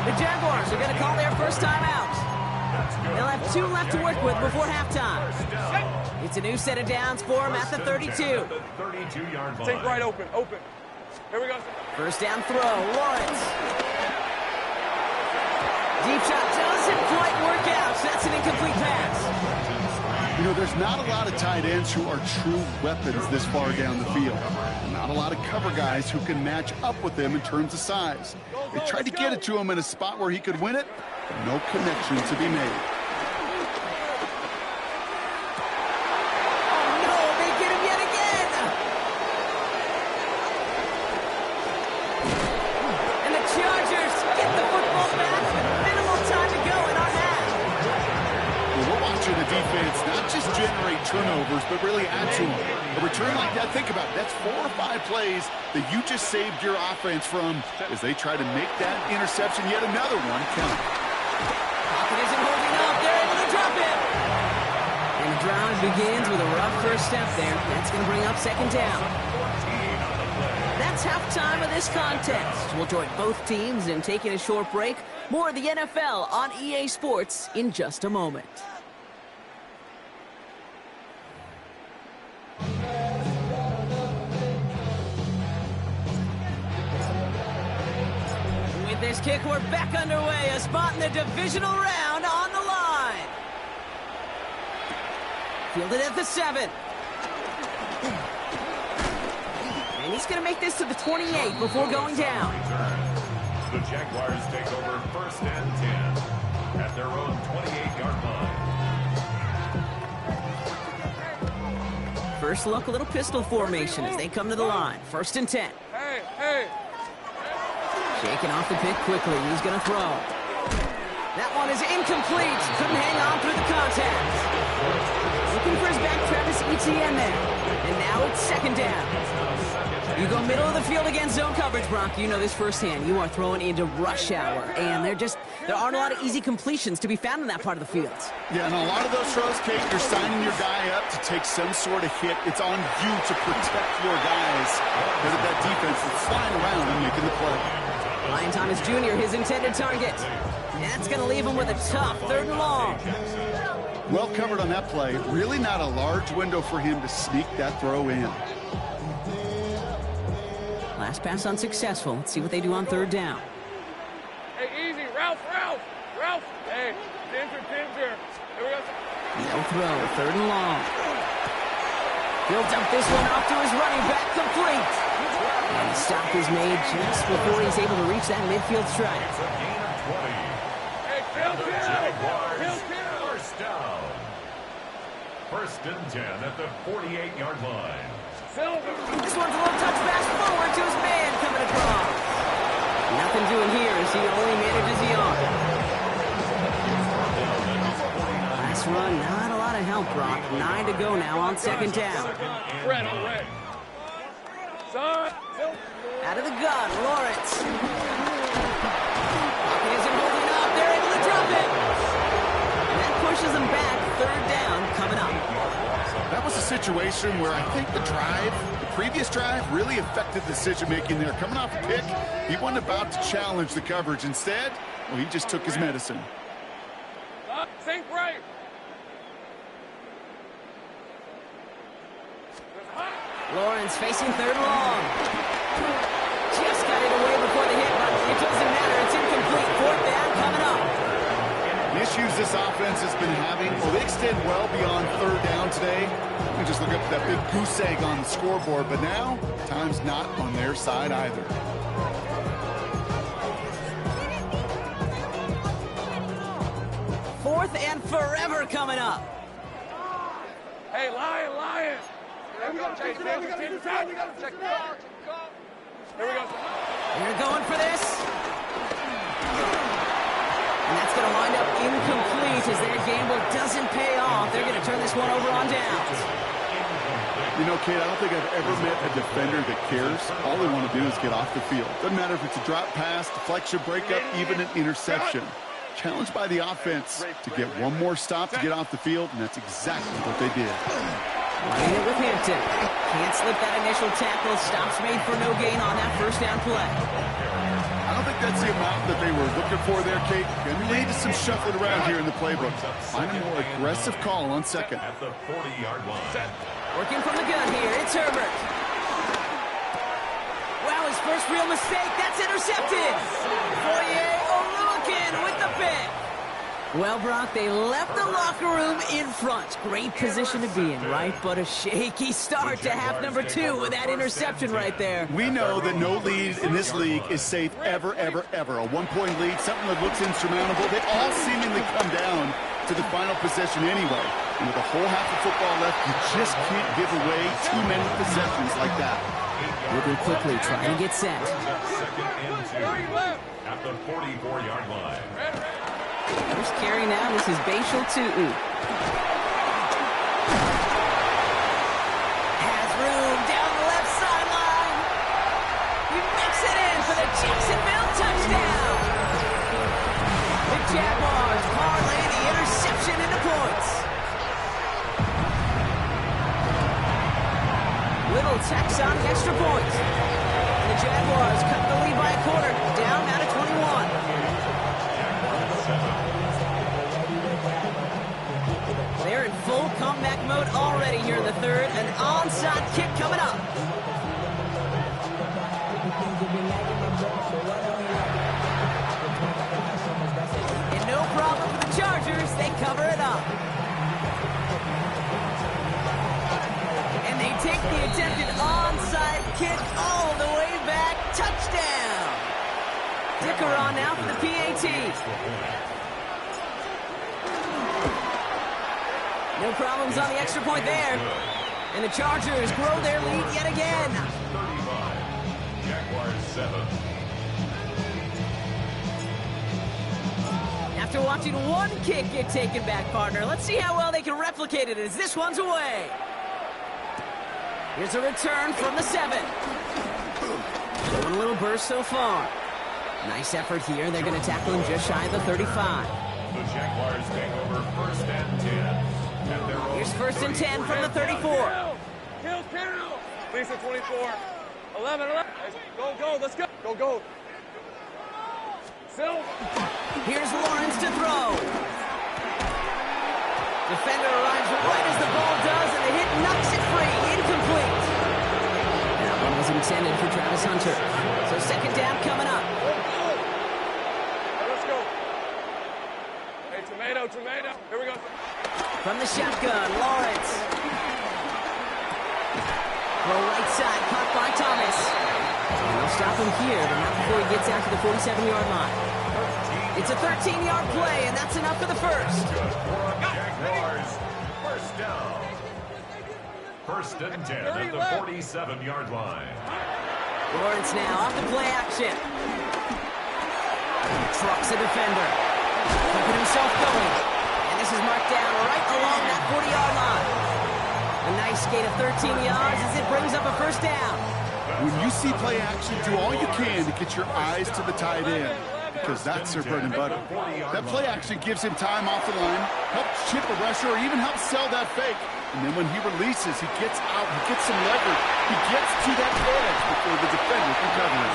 The Jaguars are going to call their first time out. They'll have 2 left to work with before halftime. It's a new set of downs for him at the 32. Take right open. Here we go. First down throw, Lawrence. Deep shot doesn't quite work out. That's an incomplete pass. You know, there's not a lot of tight ends who are true weapons this far down the field. Not a lot of cover guys who can match up with them in terms of size. They tried to get it to him in a spot where he could win it, but no connection to be made. Turnovers, but really add to them. A return like that, think about it, that's 4 or 5 plays that you just saved your offense from as they try to make that interception, yet another one count. Pocket isn't holding up, they're able to drop it. And the drive begins with a rough first step there. That's going to bring up second down. That's halftime of this contest. We'll join both teams in taking a short break. More of the NFL on EA Sports in just a moment. This kick, we're back underway. A spot in the divisional round on the line. Fielded at the 7. And he's going to make this to the 28 before going down. The Jaguars take over first and 10 at their own 28-yard line. First look, a little pistol formation as they come to the line. First and 10. Hey. Shaking off the pick quickly. He's going to throw. That one is incomplete. Couldn't hang on through the contact. Looking for his back, Travis Etienne there. And now it's second down. You go middle of the field against zone coverage, Brock. You know this firsthand. You are throwing into rush hour. And there aren't a lot of easy completions to be found in that part of the field. Yeah, and a lot of those throws, Kate, you're signing your guy up to take some sort of hit. It's on you to protect your guys. Because of that defense that's flying around and making the play. Ryan Thomas Jr., his intended target. That's going to leave him with a tough 3rd and long. Well covered on that play. Really not a large window for him to sneak that throw in. Last pass unsuccessful. Let's see what they do on 3rd down. Hey, easy. Ralph. Hey, Ginger. Here we go. No throw, 3rd and long. He'll dump this one off to his running back, complete. And the stop is made just before he's able to reach that midfield strike. Hey, Jaguars first down. first and 10 at the 48-yard line. This one's a little touch pass forward to his man coming across. Nothing doing here as he only manages the arm. Last run, not a lot of help, Brock. 9 to go now on second down. Red on red. Out of the gun, Lawrence. He isn't holding up. They're able to drop it. And that pushes them back. Third down coming up. That was a situation where I think the previous drive, really affected decision-making there. Coming off a pick, he wasn't about to challenge the coverage. Instead, well, he just took his medicine. Think right. Lawrence facing third long. Just got it away before the hit, but it doesn't matter. It's incomplete. Fourth down coming up. The issues this offense has been having, well, they extend well beyond third down today. You can just look up at that big goose egg on the scoreboard, but now, time's not on their side either. Fourth and forever coming up. Hey, Lion. Here we go, Chase. Here we go. Check the call. Here we go. They're going for this. And that's going to wind up incomplete as their gamble doesn't pay off. They're going to turn this one over on downs. You know, Kate, I don't think I've ever met a defender that cares. All they want to do is get off the field. Doesn't matter if it's a drop pass, deflection, breakup, even an interception. Challenged by the offense to get one more stop to get off the field, and that's exactly what they did. Running it with Hampton. Can't slip that initial tackle. Stops made for no gain on that first down play. I don't think that's the amount that they were looking for there, Kate. And we needed some shuffling around here in the playbook. Find a more aggressive call on second. At the 40-yard line. Working from the gun here, it's Herbert. Wow, his first real mistake. That's intercepted. Fourier Oluwakin with the pick. Well, Brock, they left the locker room in front. Great position to be in, right? But a shaky start to half number 2 with that interception right there. We know that no lead in this league is safe ever, ever, ever. A one-point lead, something that looks insurmountable. They all seemingly come down to the final possession anyway. And with a whole half of football left, you just can't give away too many possessions like that. Moving quickly, trying to get set. Second and 2 at the 44-yard line. First carry now is his Bashal Tutu. Has room down the left sideline. He makes it in for the Jacksonville touchdown. The Jaguars parlay the interception into points. Little tacks on the extra point. And the Jaguars cut the lead by a quarter, down now to 21. They're in full comeback mode already here in the third. An onside kick coming up. And no problem for the Chargers. They cover it up. And they take the attempted onside kick all the way back. Touchdown. Dicker on now for the PAT. No problems on the extra point there. And the Chargers grow their lead yet again. 35. Jaguars 7. After watching one kick get taken back, partner, let's see how well they can replicate it as this one's away. Here's a return from the 7. Showing a little burst so far. Nice effort here. They're going to tackle him just shy of the 35. The Jaguars take over first and 10. Here's first and 10 from the 34. Kill. Lisa 24. 11. Go. Let's go. Go. Phil. Here's Lawrence to throw. Defender arrives right as the ball does, and the hit knocks it free. Incomplete. That one was intended for Travis Hunter. So second down coming up. Let's go. Hey, tomato. Here we go. From the shotgun, Lawrence. Throw right side, caught by Thomas. And they'll stop him here, but not before he gets out to the 47-yard line. It's a 13-yard play, and that's enough for the first. Jaguars, first down. First and 10 at the 47-yard line. Lawrence now off the play action. Trucks a defender. Keeping himself going. And this is marked down right along that 40-yard line. A nice gain of 13 yards as it brings up a first down. When you see play action, do all you can to get your eyes to the tight end, because that's their bread and butter. That play action gives him time off the line, helps chip a rusher, or even helps sell that fake. And then when he releases, he gets out, he gets some leverage. He gets to that edge before the defender can cover him.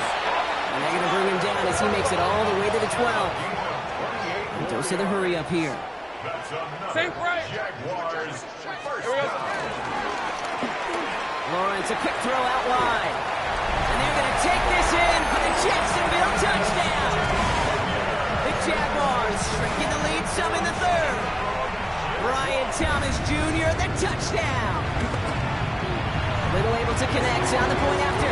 And they're going to bring him down as he makes it all the way to the 12. And dose of the hurry up here. Same right. Jaguars first Lawrence, a quick throw out wide. And they're going to take this in for the Jacksonville touchdown. The Jaguars shrinking the lead some in the third. Brian Thomas Jr., the touchdown. Little able to connect on the point after.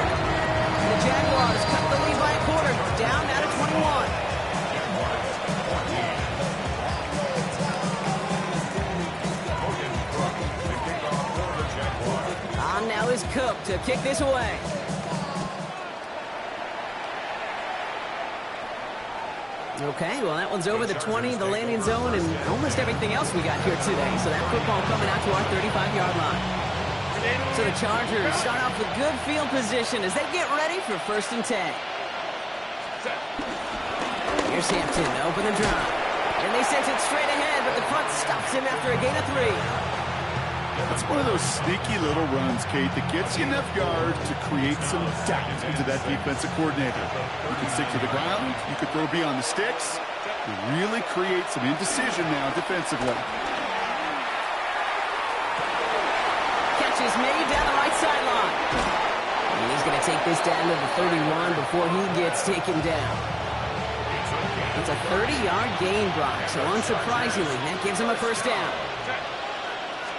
The Jaguars cut the lead by a quarter, down now to 21. On now is Cook to kick this away. Okay, well, that one's over the 20, the landing zone, and almost everything else we got here today. So that football coming out to our 35-yard line. So the Chargers start off with good field position as they get ready for first and 10. Here's Hampton to open the drive. And they sent it straight ahead, but the front stops him after a gain of 3. It's one of those sneaky little runs, Kate, that gets you enough yards to create some doubt into that defensive coordinator. You can stick to the ground, you can throw beyond the sticks, and really create some indecision now defensively. Catch is made down the right sideline. And he's going to take this down to the 31 before he gets taken down. It's a 30-yard gain, Brock, so unsurprisingly, that gives him a first down.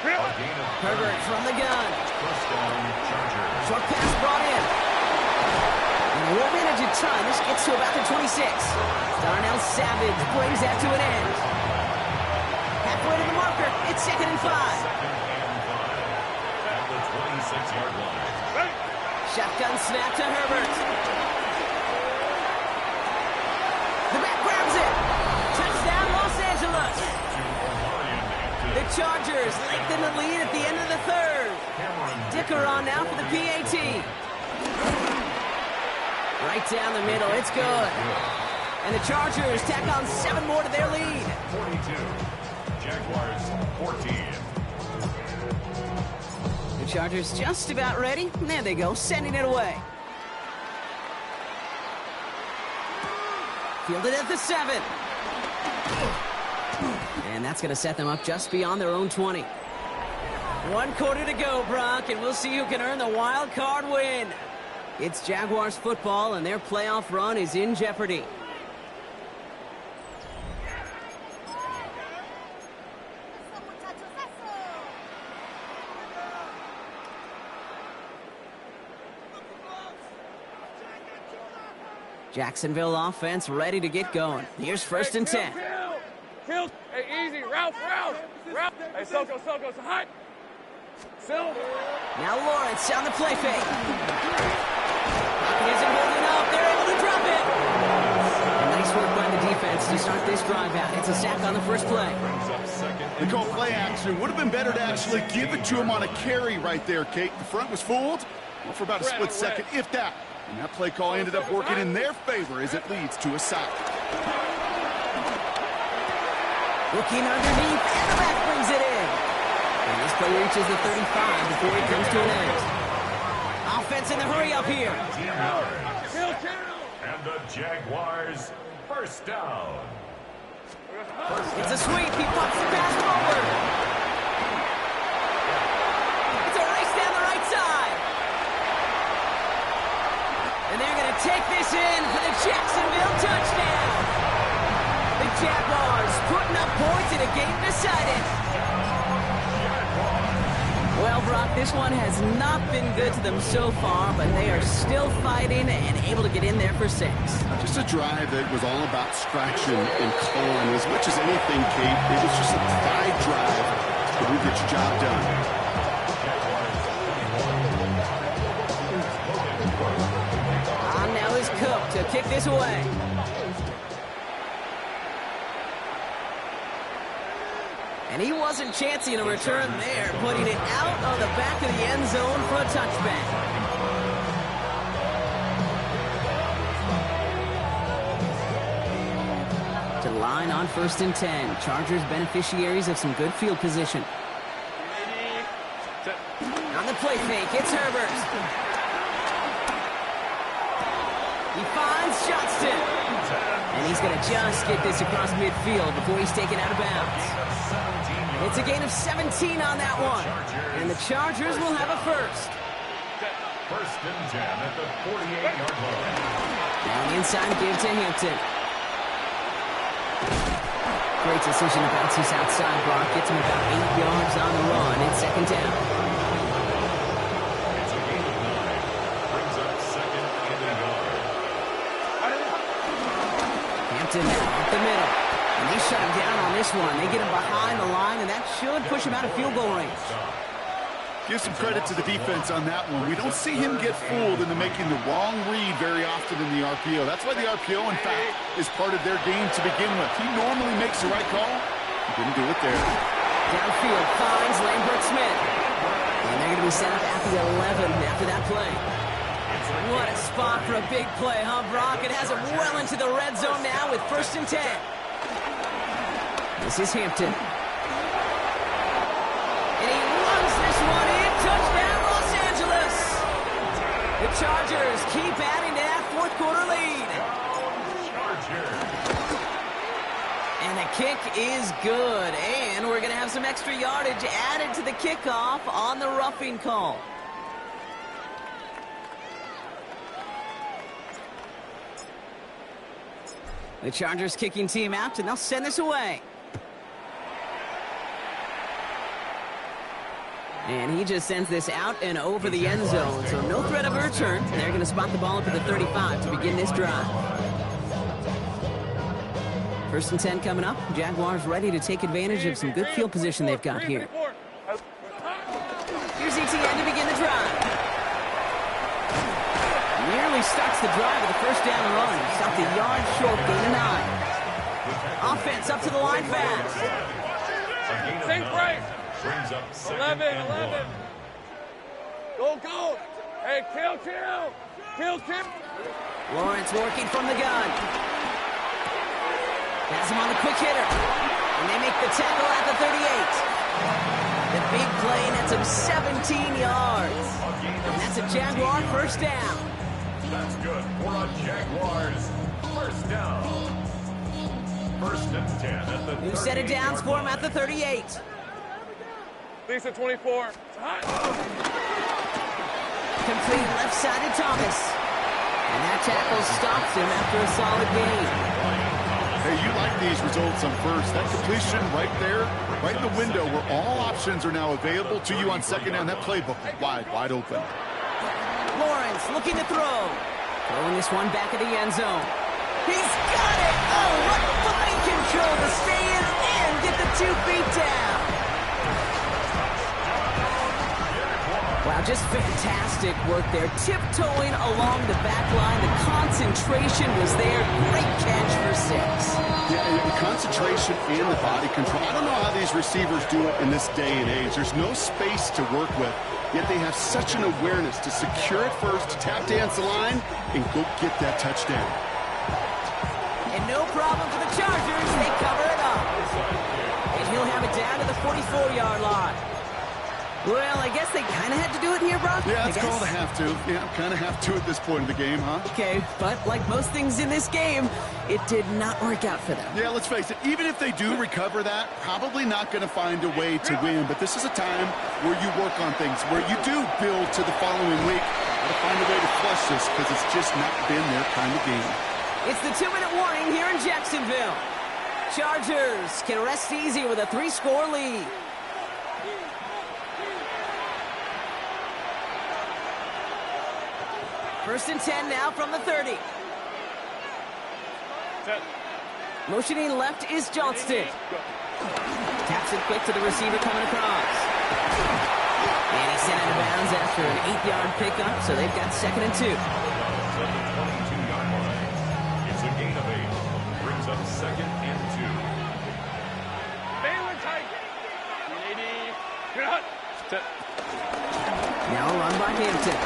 Herbert from the gun. Short pass brought in. And we'll manage a ton. This gets to about the 26. Darnell Savage brings that to an end. Halfway to the marker. It's 2nd and 5. At the 26-yard line. Shotgun snap to Herbert. The back grabs it. Touchdown, Los Angeles. The Chargers lengthen the lead at the end of the third. Dicker on now for the PAT. Right down the middle, it's good. And the Chargers tack on 7 more to their lead. 42, Jaguars 14. The Chargers just about ready. There they go, sending it away. Fielded at the 7. And that's going to set them up just beyond their own 20. 1 quarter to go, Brock, and we'll see who can earn the wild card win. It's Jaguars football, and their playoff run is in jeopardy. Jacksonville offense ready to get going. Here's first and 10. Kill. Hey, easy. Ralph. Hey, Soko, hot. Silver. Now Lawrence on the play fake. He isn't holding up. They're able to drop it. Nice work by the defense to start this drive out. It's a sack on the first play. They call play action. Would have been better to actually give it to him on a carry right there, Kate. The front was fooled for about a split second, if that. And that play call ended up working in their favor as it leads to a sack. Looking underneath, and the back brings it in. And this play reaches the 35 before it comes to an end. Offense in the hurry up here. And the Jaguars first down. It's a sweep. He pops the pass forward. It's a race down the right side. And they're going to take this in for the Jacksonville touchdown. The Jaguars putting up points in a game decided. Well, Brock, this one has not been good to them so far, but they are still fighting and able to get in there for 6. Just a drive that was all about scratching and clawing. As much as anything, Kate, it was just a 5 drive that would get your job done. this away. And he wasn't chancing a return there, putting it out of the back of the end zone for a touchback. To the line on 1st and 10. Chargers beneficiaries of some good field position. On the play fake, it's Herbert. He finds Johnston. And he's going to just get this across midfield before he's taken out of bounds. It's a gain of 17 on that one. And the Chargers will have a first. 1st and 10 at the 48-yard line. Now the inside give to Hampton. Great decision to bounce this outside. Brock gets him about 8 yards on the run. It's 2nd down. It's a gain of 9. Brings up 2nd and a yard. Hampton now up the middle. And they shut him down on this one. They get him behind the line, and that should push him out of field goal range. Give some credit to the defense on that one. We don't see him get fooled into making the wrong read very often in the RPO. That's why the RPO, in fact, is part of their game to begin with. He normally makes the right call. He didn't do it there. Downfield finds Lambert Smith. And they're going to be set up at the 11 after that play. What a spot for a big play, huh, Brock? It has him well into the red zone now with 1st and 10. This is Hampton. And he runs this one in. Touchdown, Los Angeles. The Chargers keep adding to that 4th quarter lead. And the kick is good. And we're going to have some extra yardage added to the kickoff on the roughing call. The Chargers kicking team out, and they'll send this away. And he just sends this out and over the end zone, so no threat of a return. They're going to spot the ball up at the 35 to begin this drive. 1st and 10 coming up. Jaguars ready to take advantage of some good field position they've got here. Here's ETN to begin the drive. Nearly starts the drive with a 1st down run. Stopped a yard short, gain of 9. Offense up to the line fast. Same break. Brings up 11. Go. Hey, kill. Lawrence working from the gun. Has him on the quick hitter. And they make the tackle at the 38. The big play nets him 17 yards. And that's a Jaguar 1st down. That's good for a Jaguars 1st down. 1st and 10 at the New set of downs for him at the 38. Lisa 24. Complete left-sided Thomas. And that tackle stops him after a solid gain. Hey, you like these results on 1st. That completion right there, right in the window where all options are now available to you on 2nd down. That playbook is wide open. Lawrence looking to throw. Throwing this one back at the end zone. He's got it! Oh, what fine control to stay in and get the 2 feet down. Wow, just fantastic work there. Tiptoeing along the back line. The concentration was there. Great catch for 6. Yeah, the concentration and the body control. I don't know how these receivers do it in this day and age. There's no space to work with, yet they have such an awareness to secure it first, to tap dance the line, and go get that touchdown. And no problem for the Chargers. They cover it up. And he'll have it down to the 44-yard line. Well, I guess they kind of had to do it here, Brock. Yeah, it's called a have to. Yeah, kind of have to at this point in the game, huh? Okay, but like most things in this game, it did not work out for them. Yeah, let's face it. Even if they do recover that, probably not going to find a way to win. But this is a time where you work on things, where you do build to the following week. Got to find a way to flush this because it's just not been their kind of game. It's the 2-minute warning here in Jacksonville. Chargers can rest easy with a 3-score lead. First and 10 now from the 30. Motioning left is Johnston. Taps it quick to the receiver coming across. And he's sent out of bounds after an 8-yard pickup, so they've got 2nd and 2. a gain of 8. Brings up 2nd and 2. Baylor tight. 80. Good. Now a run by Hampton.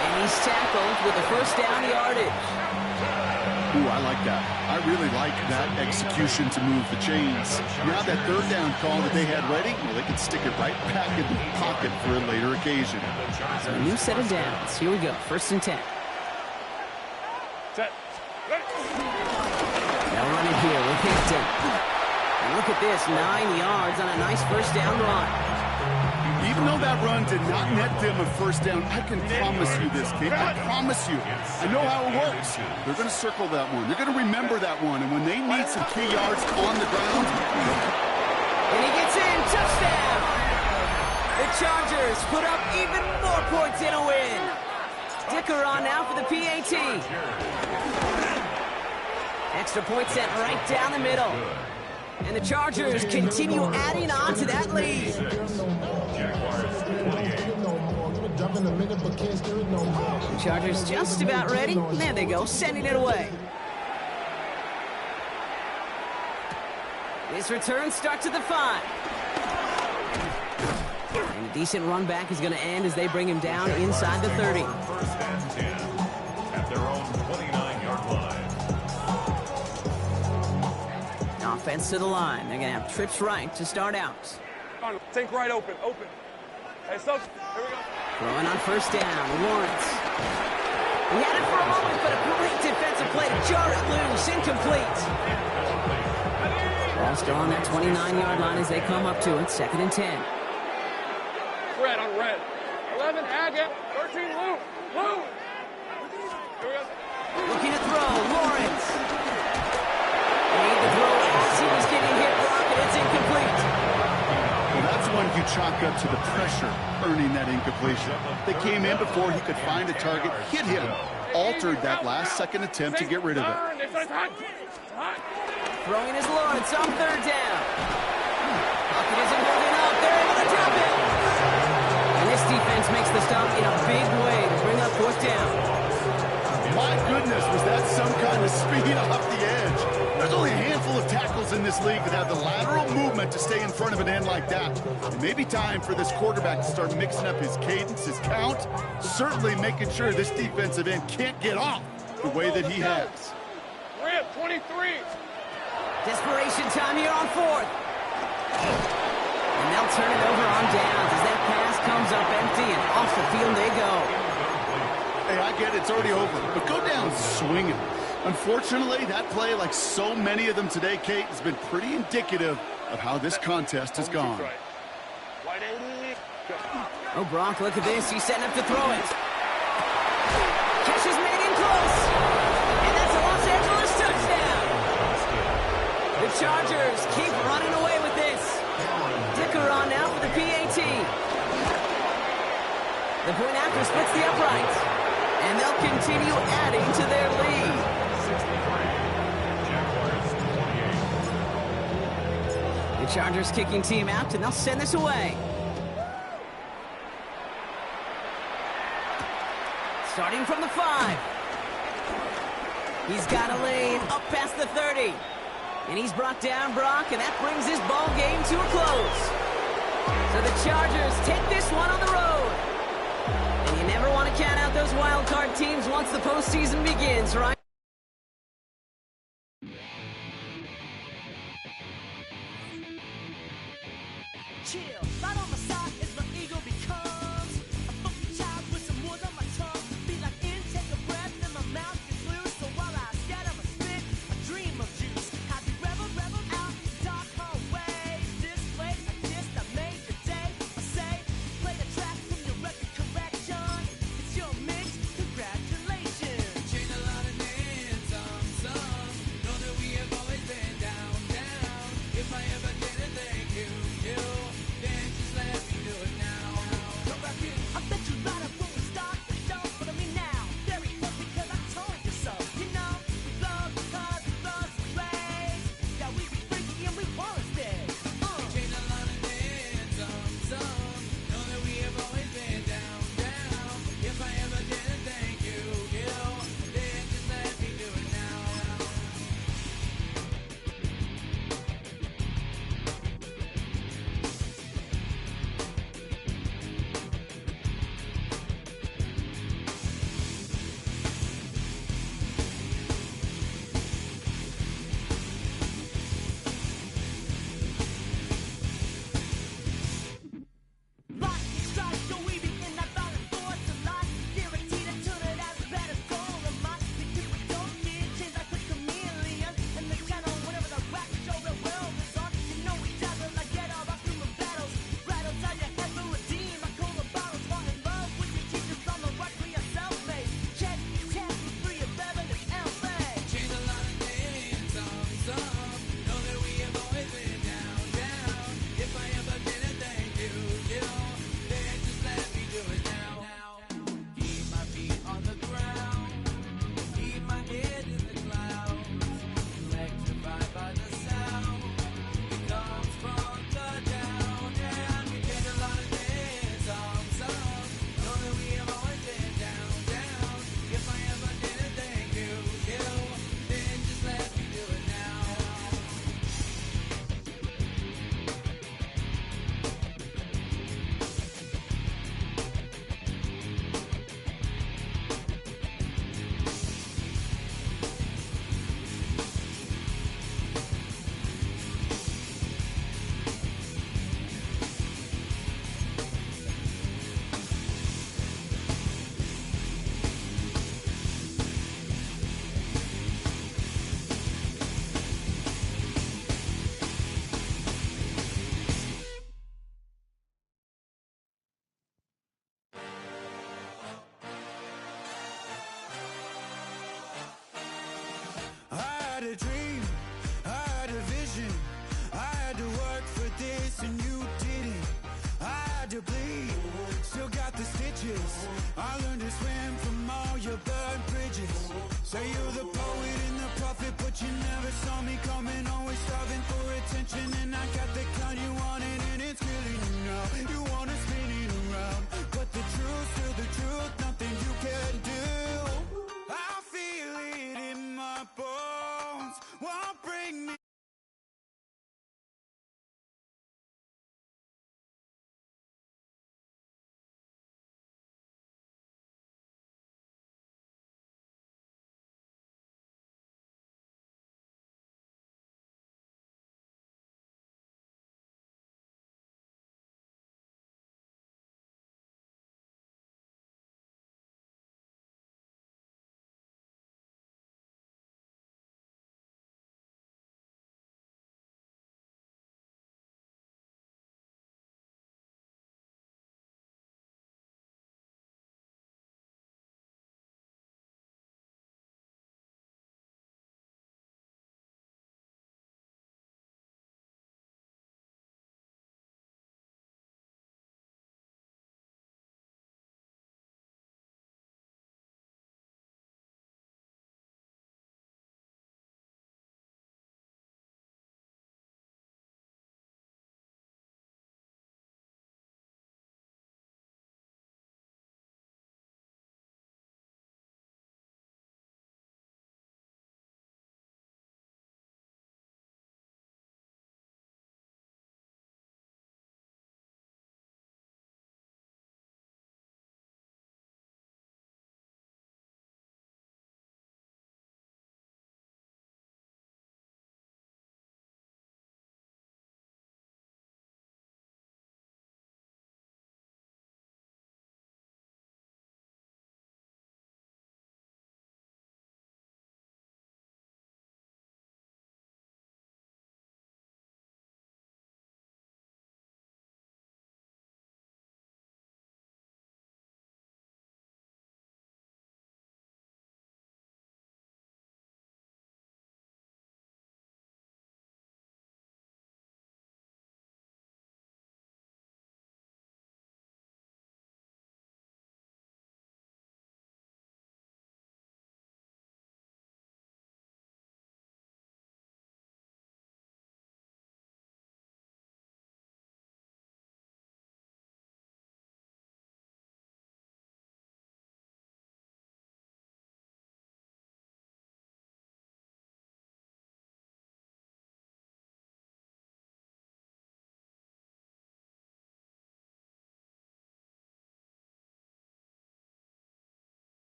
And he's tackled with the first down yardage. Ooh, I like that. I really like that execution to move the chains. Now that 3rd down call that they had ready, well, they can stick it right back in the pocket for a later occasion. So a new set of downs. Here we go. 1st and 10. Set. Now running here with Hampton. And look at this, 9 yards on a nice first down run. Even though that run did not net them a first down, I can promise you this, kid. I promise you. I know how it works. They're going to circle that one. They're going to remember that one. And when they need some key yards on the ground, and he gets in. Touchdown! The Chargers put up even more points in a win. Dicker on now for the PAT. Extra point set right down the middle. And the Chargers continue adding on to that lead. The Chargers just about ready. There they go, sending it away. This return starts at the 5. And a decent run back is going to end as they bring him down inside the 30. 1st and 10 at their own 29-yard line. Offense to the line. They're going to have trips right to start out. Think right open. Hey, so here we go. Throwing on 1st down. Lawrence. He had it for a moment, but a great defensive play to jar it loose. Incomplete. Ball still on that 29-yard line as they come up to it. 2nd and 10. Red on red. 11 Agate. 13 Lou. Here we go. Looking to throw. Lawrence. Made the throw as he was getting hit, Brock, and it's incomplete. well, that's one you chalk up to the pressure earning that incompletion. They came in before he could find a target, hit him, altered that last-second attempt to get rid of it. Throwing his Lawrence on 3rd down. Pocket isn't holding up. They're able to drop it. And this defense makes the stop in a big way to bring up 4th down. My goodness, was that some kind of speed off the edge? There's only a handful of tackles in this league that have the lateral movement to stay in front of an end like that. It may be time for this quarterback to start mixing up his cadence, his count, certainly making sure this defensive end can't get off the way that he has. Rip, 23. Desperation time here on 4th. And they'll turn it over on downs as that pass comes up empty and off the field they go. Hey, I get it, it's already over, but go down swinging. Unfortunately, that play, like so many of them today, Kate, has been pretty indicative of how this contest has gone. Oh, Brock, look at this. He's setting up to throw it. Catch is made in close. And that's a Los Angeles touchdown. The Chargers keep running away with this. Dicker on now for the PAT. The point after splits the uprights. And they'll continue adding to their lead. The Chargers kicking team out, and they'll send this away. Starting from the 5. He's got a lane up past the 30. And he's brought down, Brock, and that brings this ball game to a close. So the Chargers take this one on the road. And you never want to count out those wild card teams once the postseason begins, right? Chill, right on my side as my ego becomes a funky child with some words on my tongue. Feel like in, take a breath, and my mouth gets loose. So while I scatter my spit, I dream of juice. Have you rebel out the dark hallway? This way, I kissed, I made your day. I say, play the track from your record collection. It's your mix, congratulations. Change a lot of names. Still got the stitches. I learned to swim from all your burnt bridges. Say you're the poet and the prophet, but you never saw me coming. Always starving for attention, and I got the kind you wanted, and it's killing you now. You wanna spin it around, but the truth's still the truth. Nothing you can do. I feel it in my bones. Won't bring me.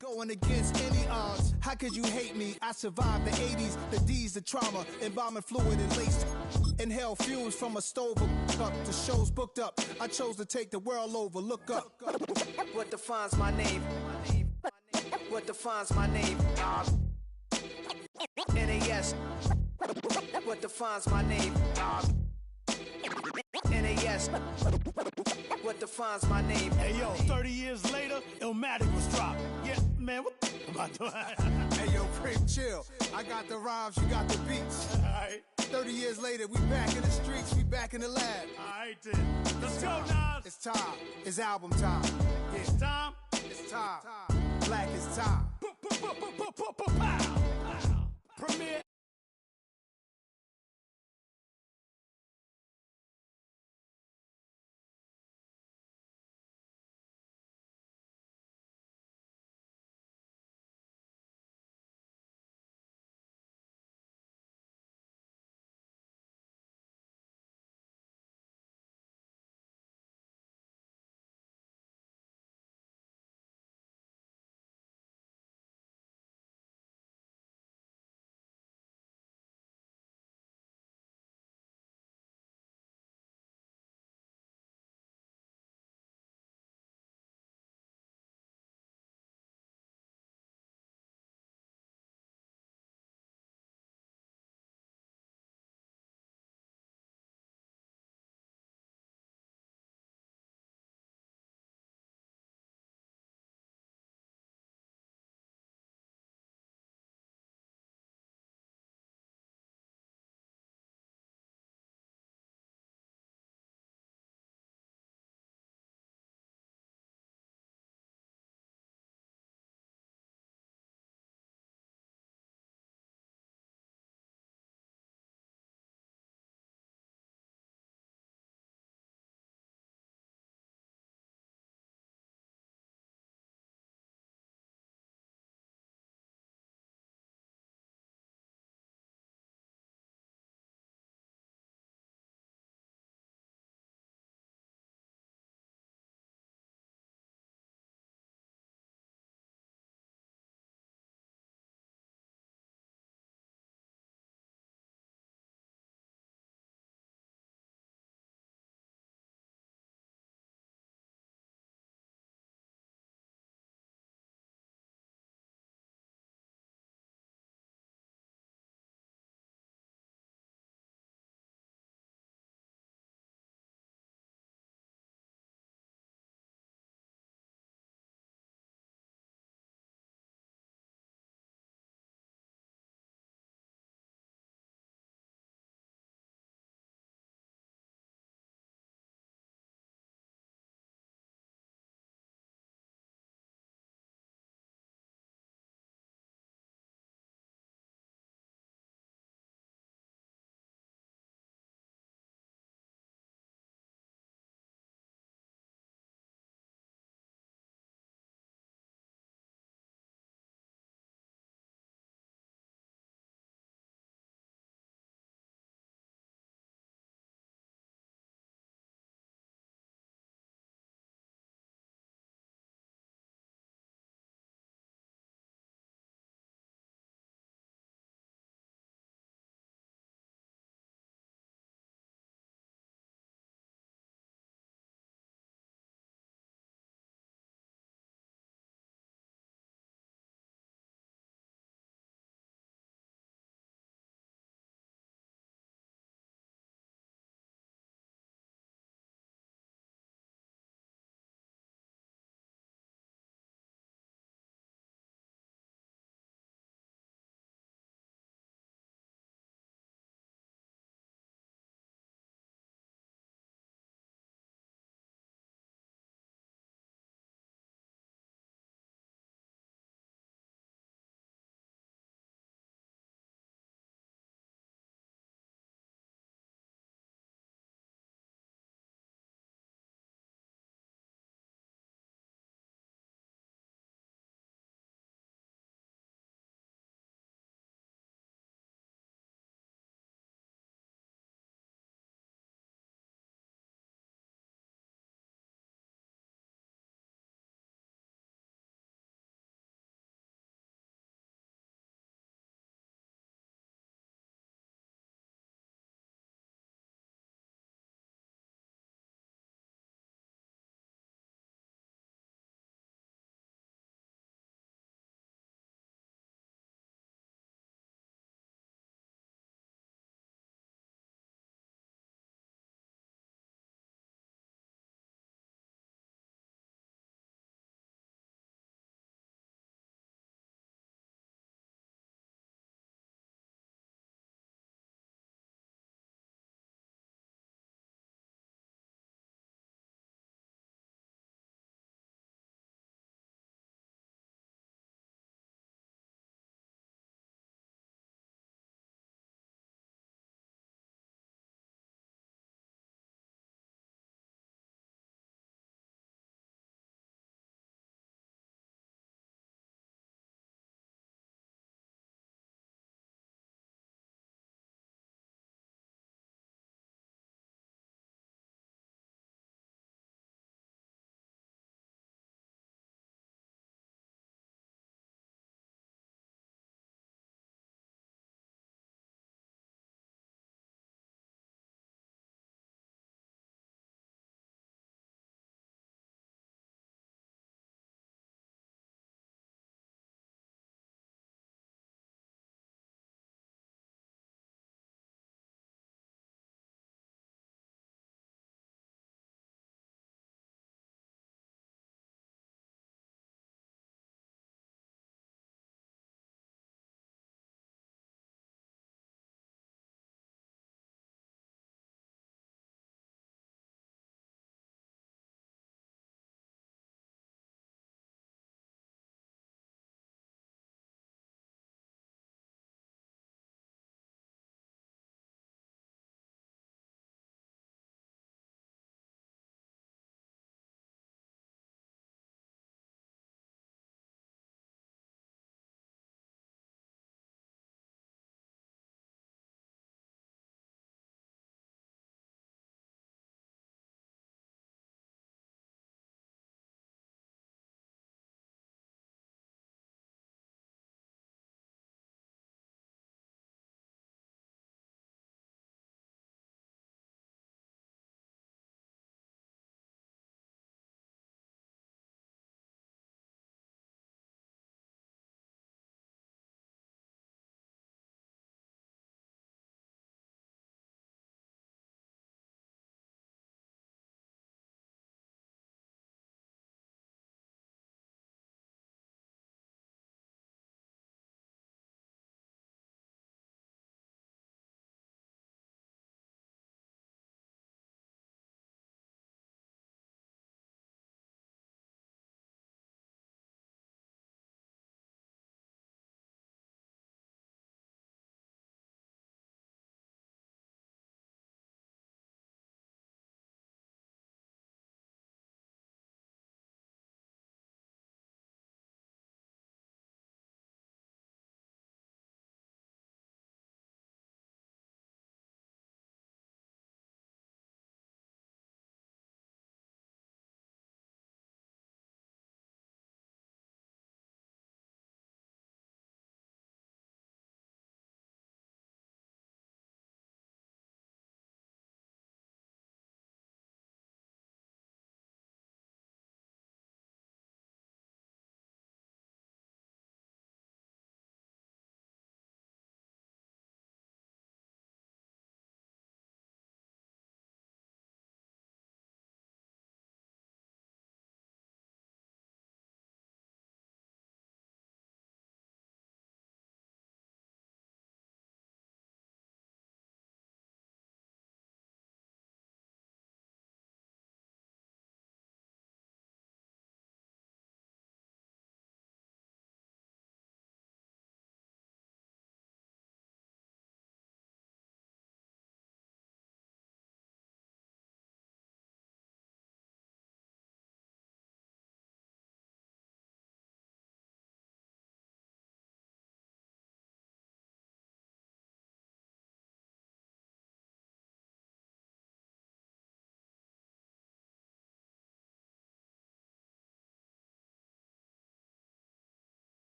Going against any odds, how could you hate me? I survived the 80s, the D's, the trauma, embalming fluid and laced. Inhale fumes from a stove up to shows booked up. I chose to take the world over, look up. What defines my name? What defines my name? NAS. What defines my name? NAS. What defines my name? Hey yo, 30 years later, Illmatic was dropped. Yeah, man, what the am I doing? Hey yo, Prim, chill. I got the rhymes, you got the beats. Alright. 30 years later, we back in the streets, we back in the lab. Alright then. Let's go, Nas. It's time. It's album time.